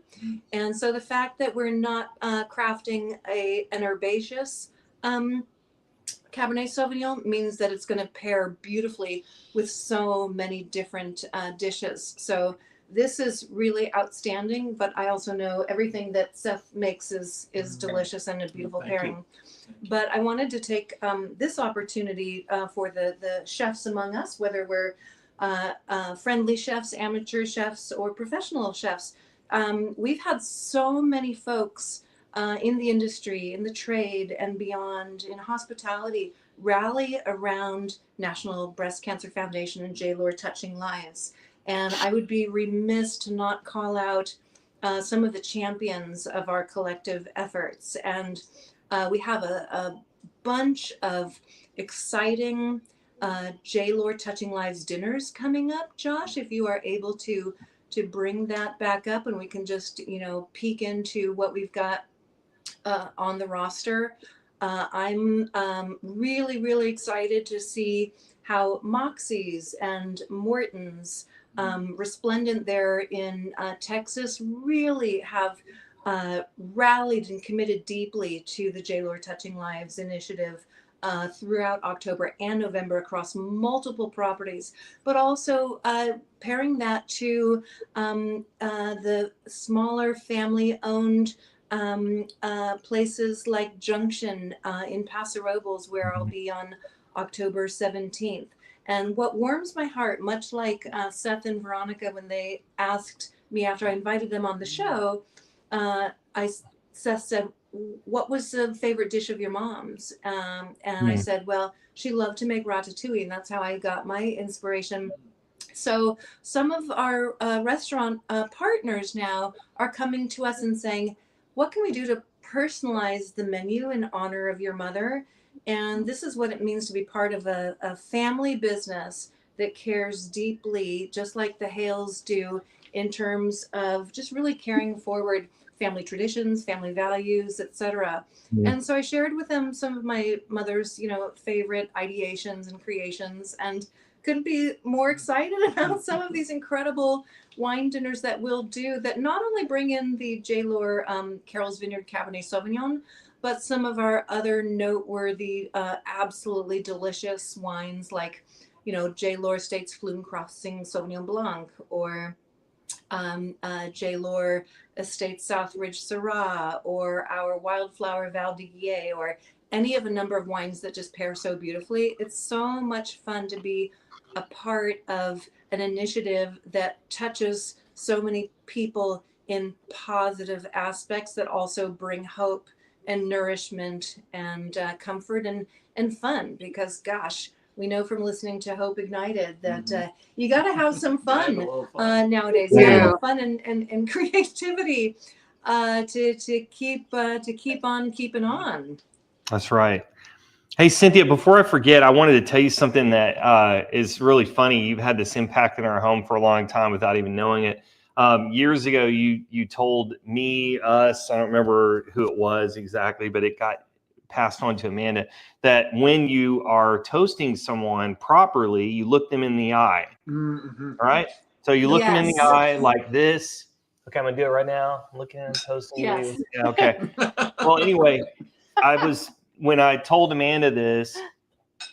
And so the fact that we're not crafting an herbaceous Cabernet Sauvignon means that it's going to pair beautifully with so many different dishes. So this is really outstanding, but I also know everything that Seth makes is delicious and a beautiful pairing. But I wanted to take this opportunity for the chefs among us, whether we're friendly chefs, amateur chefs, or professional chefs. We've had so many folks in the industry, in the trade and beyond, in hospitality, rally around National Breast Cancer Foundation and J. Lohr Touching Lives. And I would be remiss to not call out some of the champions of our collective efforts. And we have a bunch of exciting J. Lohr Touching Lives dinners coming up. Josh, if you are able to bring that back up, and we can just, peek into what we've got on the roster. I'm really, really excited to see how Moxie's and Morton's, resplendent there in Texas, really have rallied and committed deeply to the J. Lohr Touching Lives initiative throughout October and November across multiple properties, but also pairing that to the smaller family-owned places like Junction in Paso Robles, where I'll be on October 17th. And what warms my heart, much like Seth and Veronica, when they asked me after I invited them on the show, Seth said, "What was the favorite dish of your mom's?" And I said, well, she loved to make ratatouille, and that's how I got my inspiration. So some of our restaurant partners now are coming to us and saying, what can we do to personalize the menu in honor of your mother? And this is what it means to be part of a family business that cares deeply, just like the Hales do, in terms of just really carrying forward family traditions, family values, etc. And so I shared with them some of my mother's, favorite ideations and creations, and couldn't be more excited about some of these incredible wine dinners that we'll do, that not only bring in the J. Lohr Carol's Vineyard Cabernet Sauvignon, but some of our other noteworthy, absolutely delicious wines like, J. Lohr Estates Flume Crossing Sauvignon Blanc, or J. Lohr Estates Southridge Syrah, or our Wildflower Val d'Iguier, or any of a number of wines that just pair so beautifully. It's so much fun to be a part of an initiative that touches so many people in positive aspects that also bring hope and nourishment and comfort and fun, because gosh, we know from listening to Hope Ignited that you got to have some fun, nowadays. You gotta have fun and creativity to keep on keeping on. That's right. Hey, Cynthia, before I forget, I wanted to tell you something that is really funny. You've had this impact in our home for a long time without even knowing it. Years ago, you told me, us, I don't remember who it was exactly, but it got passed on to Amanda, that when you are toasting someone properly, you look them in the eye. All right? So you look them in the eye like this. Okay, I'm going to do it right now. I'm looking at toasting you. Yeah, okay. Well, anyway, when I told Amanda this,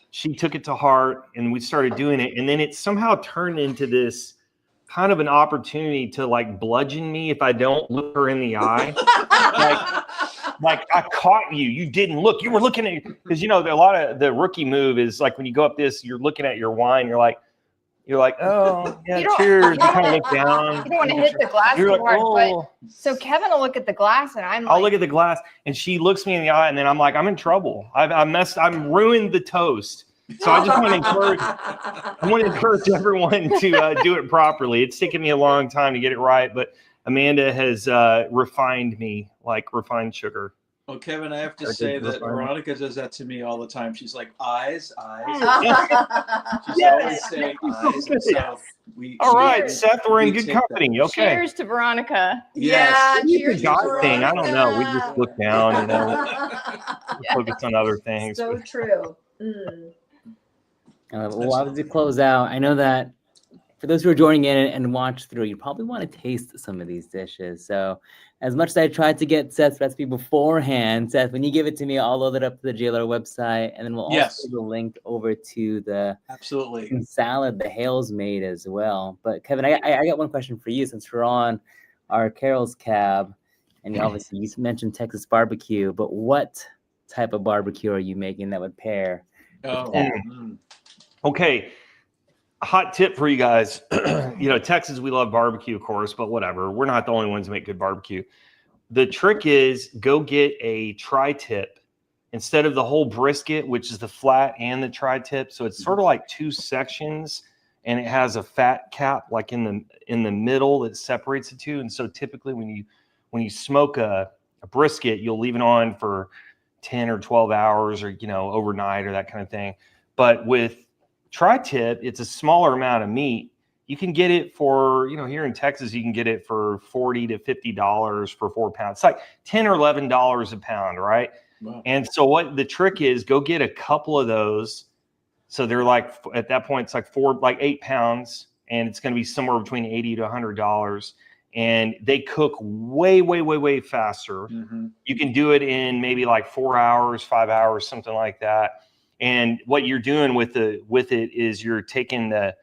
she took it to heart and we started doing it. And then it somehow turned into this kind of an opportunity to like bludgeon me if I don't look her in the eye. like I caught you. You didn't look. You were looking at, because a lot of the rookie move is like when you go up this, you're looking at your wine. You're like, oh yeah, cheers. You kind of look down. You don't want to hit the glass too hard. Oh. So Kevin will look at the glass, and I'll look at the glass, and she looks me in the eye, and then I'm like, I'm in trouble. I'm ruined the toast. So I just want to encourage everyone to do it properly. It's taken me a long time to get it right, but Amanda has refined me like refined sugar. Well, Kevin, I have to say that Veronica does that to me all the time. She's like, eyes. She's always saying eyes. So all right, Seth, we're in good company. That. Okay. Cheers to Veronica. Yeah, cheers to God thing. I don't know. We just look down, focus on other things. So true. Well, to close out, I know that for those who are joining in and watch through, you probably want to taste some of these dishes. So as much as I tried to get Seth's recipe beforehand, Seth, when you give it to me, I'll load it up to the J Lohr website, and then we'll also put the link over to the Absolutely. salad the Hale's made as well. But Kevin, I got one question for you since we're on our Carol's Cab, and obviously you mentioned Texas barbecue, but what type of barbecue are you making that would pair with that? Okay. Hot tip for you guys. Texas, we love barbecue, of course, but whatever. We're not the only ones who make good barbecue. The trick is go get a tri-tip instead of the whole brisket, which is the flat and the tri-tip. So it's sort of like two sections, and it has a fat cap like in the middle that separates the two. And so typically when you smoke a brisket, you'll leave it on for 10 or 12 hours or overnight or that kind of thing. But with tri-tip, it's a smaller amount of meat. You can get it for, here in Texas, you can get it for $40 to $50 for 4 pounds. It's like $10 or $11 a pound, right? Wow. And so what the trick is, go get a couple of those. So they're like, at that point, it's like 8 pounds, and it's going to be somewhere between $80 to $100. And they cook way, way, way, way faster. Mm-hmm. You can do it in maybe like 4 hours, 5 hours, something like that. And what you're doing with it is you're taking that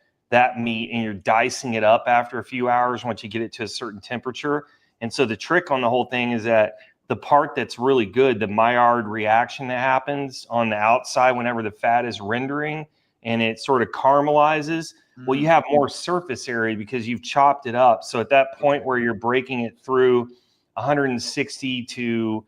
meat and you're dicing it up after a few hours once you get it to a certain temperature. And so the trick on the whole thing is that the part that's really good, the Maillard reaction that happens on the outside whenever the fat is rendering and it sort of caramelizes, well, you have more surface area because you've chopped it up. So at that point where you're breaking it through 160 to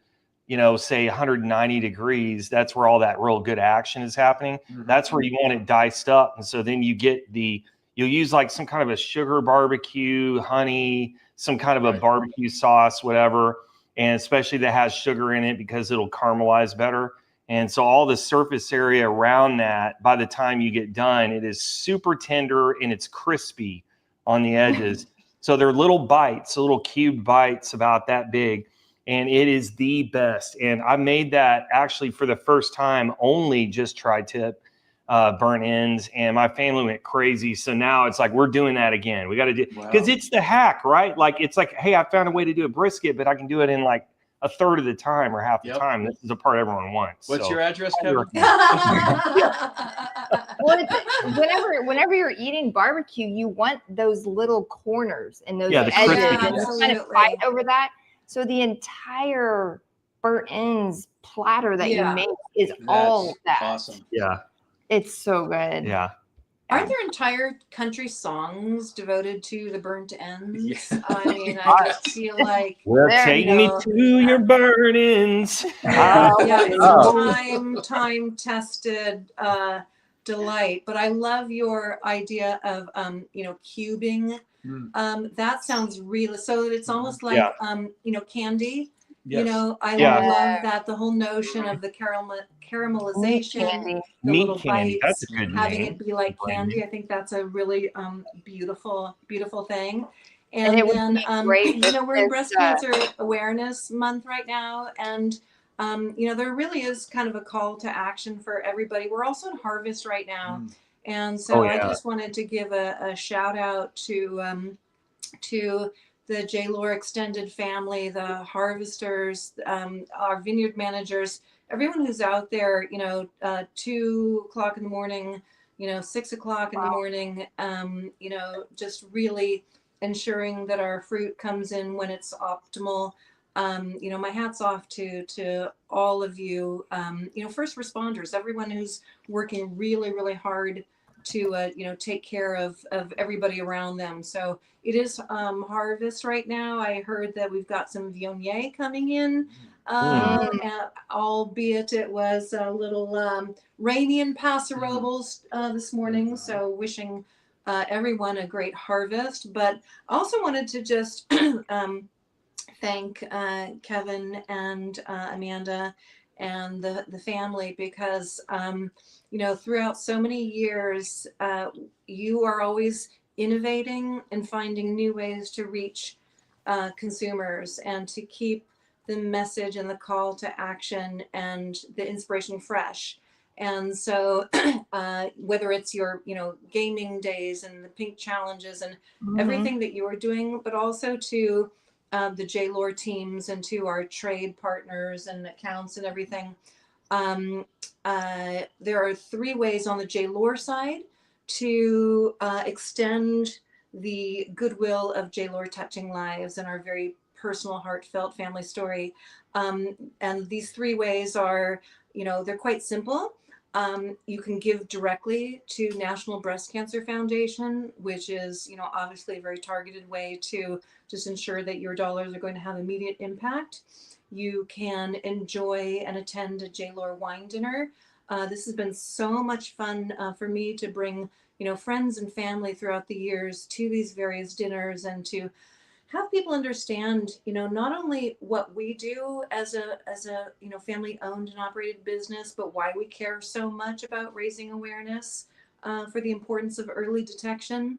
say 190 degrees, that's where all that real good action is happening. Mm-hmm. That's where you want it diced up. And so then you'll use like some kind of a sugar barbecue, honey, some kind of a barbecue sauce, whatever. And especially that has sugar in it because it'll caramelize better. And so all the surface area around that, by the time you get done, it is super tender and it's crispy on the edges. So they're little bites, little cubed bites about that big. And it is the best. And I made that actually for the first time, only just tri-tip burnt ends, and my family went crazy. So now it's like, we're doing that again. We got to do, because it's the hack, right? Like, it's like, hey, I found a way to do a brisket, but I can do it in like a third of the time or half the time. This is the part everyone wants. What's your address, Kevin? Well, whenever you're eating barbecue, you want those little corners and those edges, and you kind of fight over that. So the entire burnt ends platter that you make is all that. Awesome. Yeah. It's so good. Yeah. Aren't there entire country songs devoted to the burnt ends? Yeah. I mean, I just feel like Take me to your burnt ends. It's time tested delight. But I love your idea of cubing. That sounds real. So it's almost like candy. Yes. I love that, the whole notion of the caramelization, the little candy. bites, That's a good having name. it be like candy. I think that's a really beautiful thing. And it then great we're in Breast Cancer Awareness Month right now, and there really is kind of a call to action for everybody. We're also in harvest right now. And so I just wanted to give a shout out to the J Lohr extended family, the harvesters, our vineyard managers, everyone who's out there, 2 o'clock in the morning, 6 o'clock in the morning, just really ensuring that our fruit comes in when it's optimal. My hat's off to all of you, first responders, everyone who's working really, really hard to, take care of everybody around them. So it is harvest right now. I heard that we've got some Viognier coming in, albeit it was a little rainy in Paso Robles this morning. So wishing everyone a great harvest. But I also wanted to just thank Kevin and Amanda and the family, because throughout so many years, you are always innovating and finding new ways to reach consumers and to keep the message and the call to action and the inspiration fresh. And so whether it's your, gaming days and the pink challenges and everything that you are doing, but also to the J. Lohr teams and to our trade partners and accounts and everything. There are 3 ways on the J. Lohr side to extend the goodwill of J. Lohr Touching Lives and our very personal, heartfelt family story. And these 3 ways are, they're quite simple. You can give directly to National Breast Cancer Foundation, which is, obviously a very targeted way to just ensure that your dollars are going to have immediate impact. You can enjoy and attend a J. Lohr wine dinner. This has been so much fun for me to bring, friends and family throughout the years to these various dinners and to have people understand, not only what we do as a family owned and operated business, but why we care so much about raising awareness for the importance of early detection,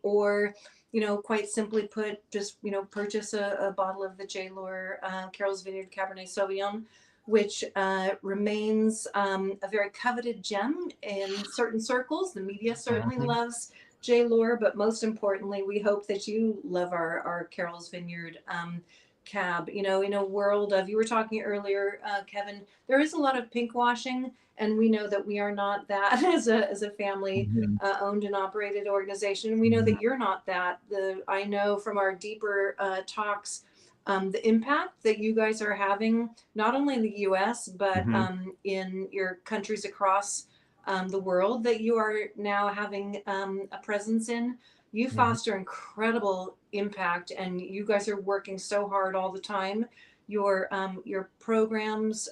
or quite simply put, just purchase a bottle of the J. Lohr Carol's Vineyard Cabernet Sauvignon, which remains a very coveted gem in certain circles. The media certainly loves J. Lohr, but most importantly, we hope that you love our Carol's Vineyard Cab. In a world of, you were talking earlier, Kevin, there is a lot of pink washing, and we know that we are not that as a family owned and operated organization. We know that you're not that. I know from our deeper talks, the impact that you guys are having, not only in the U.S., but in your countries across the world that you are now having a presence in. You foster incredible impact, and you guys are working so hard all the time. Your programs,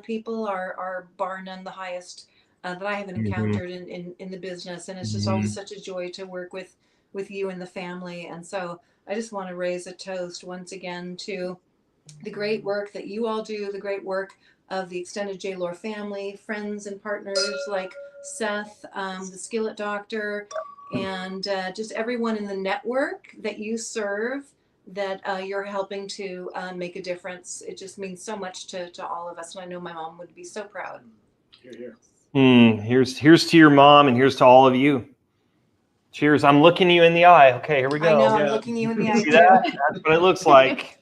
people are bar none the highest that I haven't encountered in the business, and it's just always such a joy to work with you and the family. And so I just want to raise a toast once again to the great work that you all do, the great work of the extended J. Lohr family, friends and partners like Seth, the Skillet Doctor, and just everyone in the network that you serve, that you're helping to make a difference. It just means so much to all of us, and I know my mom would be so proud. Hear, hear. Here's to your mom, and here's to all of you. Cheers. I'm looking you in the eye. Okay, here we go. I know, I'm looking you in the eye See that? That's what it looks like.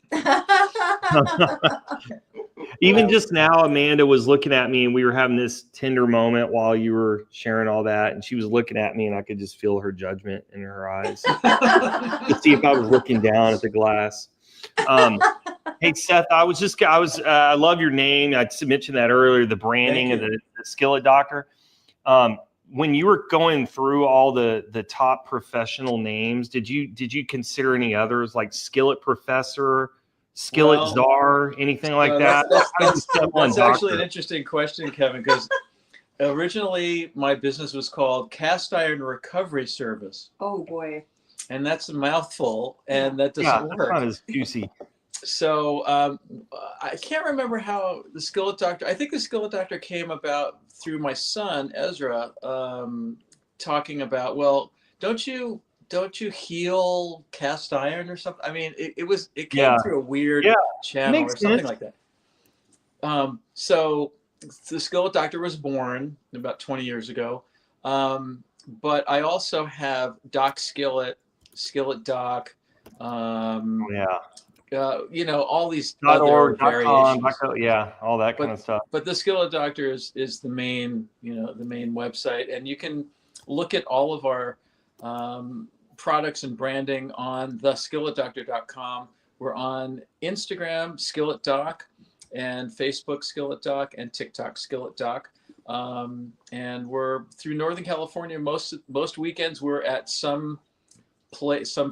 Even just now, Amanda was looking at me, and we were having this tender moment while you were sharing all that, and she was looking at me, and I could just feel her judgment in her eyes to see if I was looking down at the glass. Hey, Seth, I love your name. I mentioned that earlier, the branding of the Skillet Doctor. When you were going through all the top professional names, did you consider any others, like Skillet Professor, Skillet Czar, anything like that? That's actually an interesting question, Kevin, because originally my business was called Cast Iron Recovery Service. Oh boy. And that's a mouthful, and that doesn't work. That's not as juicy. So I can't remember how the Skillet Doctor, I think the Skillet Doctor came about through my son, Ezra, talking about, well, don't you heal cast iron or something? I mean, it came through a weird channel or something like that. So the Skillet Doctor was born about 20 years ago. But I also have Doc Skillet, Skillet Doc, all these other variations. All that kind of stuff. But the Skillet Doctor is the main, the main website, and you can look at all of our products and branding on theskilletdoctor.com. We're on Instagram, Skillet Doc, and Facebook, Skillet Doc, and TikTok, Skillet Doc. And we're through Northern California. Most weekends we're at some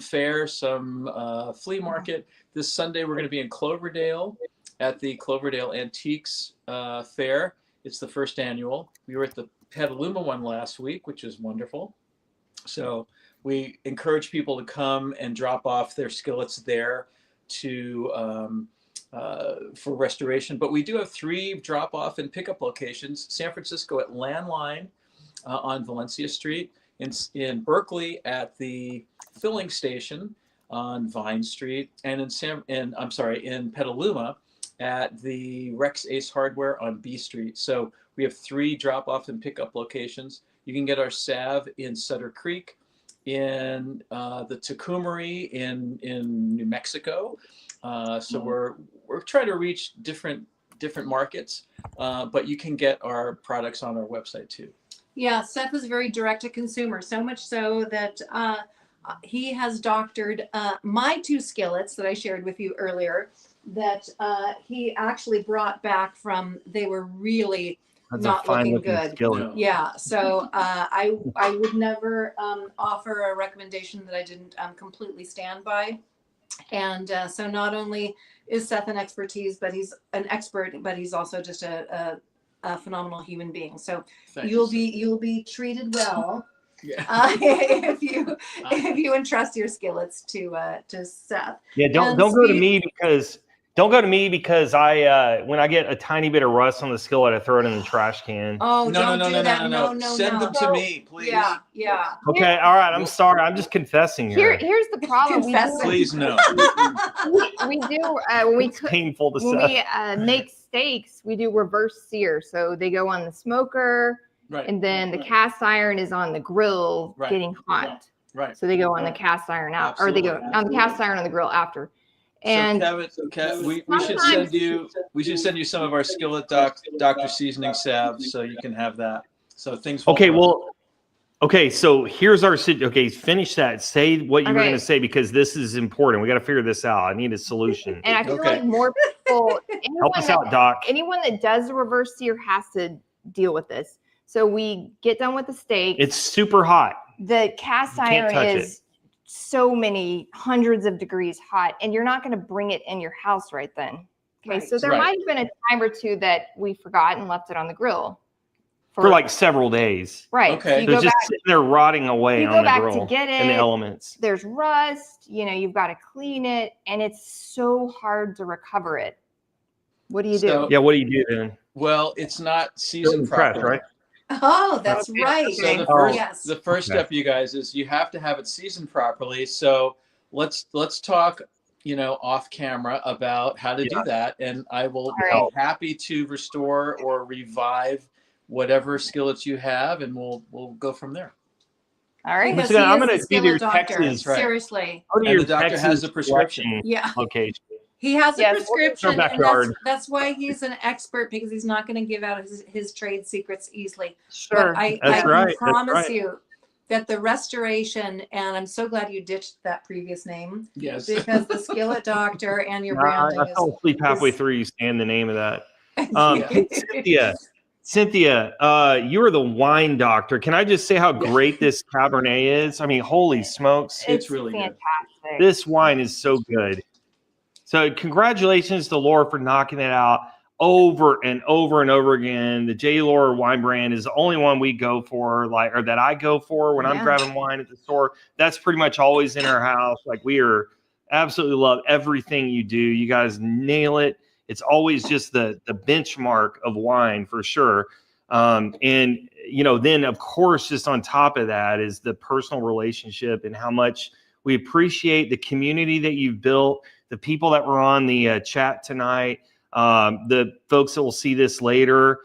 fair, some flea market. This Sunday we're going to be in Cloverdale at the Cloverdale Antiques Fair. It's the first annual. We were at the Petaluma one last week, which is wonderful. So we encourage people to come and drop off their skillets there for restoration. But we do have 3 drop-off and pickup locations: San Francisco at Landline on Valencia Street, in Berkeley at the filling station on Vine Street, and in Petaluma at the Rex Ace Hardware on B Street. So We have 3 drop-off and pickup locations. You can get our Sav in Sutter Creek, in the Tucumari in New Mexico. So we're trying to reach different markets, but you can get our products on our website too. Yeah, Seth is very direct to consumer, so much so that he has doctored my 2 skillets that I shared with you earlier that he actually brought back from, they were really not looking good. Skillet. No. Yeah, so I would never offer a recommendation that I didn't completely stand by. And so not only is Seth an expertise, but he's an expert, but he's also just a phenomenal human being. So Thank you'll you, be treated well Yeah. if you entrust your skillets to Seth. Yeah, don't go to me because I when I get a tiny bit of rust on the skillet, I throw it in the trash can. Oh, No. don't do that. No. Send them to me, please. Yeah. Okay, all right. I'm sorry. I'm just confessing here. Here's the problem. Confessing. Please no. We do when we It's painful to when say. we make steaks, we do reverse sear. So they go on the smoker, Right. and then the cast iron is on the grill Right. getting hot. Right. So they go on the cast iron out, or they go on the cast iron on the grill after. And So Kevin, we should send you some of our Skillet Doctor seasoning salves so you can have that. So things. Okay, so here's our finish that. Say what you were Okay. going to say because this is important. We got to figure this out. I need a solution. and I feel Okay. like more people, Help us out, Doc. anyone that does the reverse sear has to deal with this. So we get done with the steak. It's super hot. The cast You can't iron touch is so many hundreds of degrees hot, and you're not going to bring it in your house right then. Okay, Right. so there Right. might have been a time or two that we forgot and left it on the grill For like several days. right. Okay. So you So go it's just back, sitting there rotting away you on go the back grill to get in the it. elements. There's rust. You've got to clean it, and it's so hard to recover it. What do you do? So- Yeah, what do you do then? Well, it's not seasoned Fresh, properly. right? Oh, that's Okay. right. So the Oh. first, Yes. the first Okay. step, you guys, is you have to have it seasoned properly. So let's talk, off camera about how to do that, and I will All right. be happy to restore or revive whatever skillets you have, and we'll go from there. All right. Because So I'm he is gonna the see skillet your doctor. Texas, right. Seriously. Go to And your the doctor Texas has the prescription. collection Yeah. location. He has a Yes. prescription, Our and backyard. that's why he's an expert, because he's not going to give out his trade secrets easily. Sure. But I That's can right, that's promise right. you that the restoration, and I'm so glad you ditched that previous name, Yes. because the Skillet Doctor and your I branding fell asleep halfway is- through you saying the name of that. Yeah. Cynthia, you're the wine doctor. Can I just say how great this Cabernet is? I mean, holy smokes. It's really good. fantastic. This wine is so good. So congratulations to Lohr for knocking it out over and over and over again. The J. Lohr wine brand is the only one we go for, or that I go for when I'm Yeah. grabbing wine at the store. That's pretty much always in our house. Like, we are absolutely love everything you do. You guys nail it. It's always just the benchmark of wine for sure. And then of course, just on top of that is the personal relationship and how much we appreciate the community that you've built, the people that were on the chat tonight, the folks that will see this later.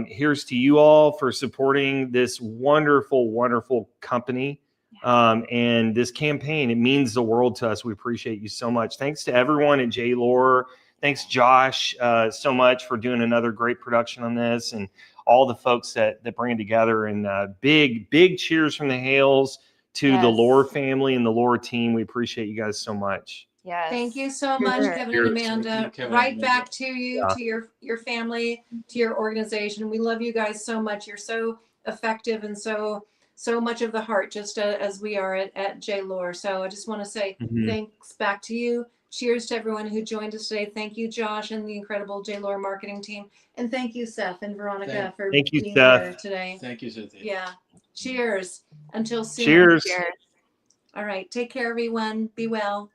Here's to you all for supporting this wonderful, wonderful company and this campaign. It means the world to us. We appreciate you so much. Thanks to everyone at J. Lohr. Thanks, Josh, so much for doing another great production on this, and all the folks that bring it together. And big cheers from the Hales to the Yes. Lohr family and the Lohr team. We appreciate you guys so much. Yes. Thank you so much, Sure. Kevin Cheers. and Amanda. Thank you, Kevin Right and back Amanda. to you, Yeah. to your family, to your organization. We love you guys so much. You're so effective and so much of the heart, just as we are at J. Lohr. So I just want to say Mhm. thanks back to you. Cheers to everyone who joined us today. Thank you, Josh, and the incredible J. Lohr marketing team. And thank you, Seth and Veronica, for Thank you, being Seth. here today. Thank you, Cynthia. Yeah. Cheers. Until soon. Cheers. Cheers. All right. Take care, everyone. Be well.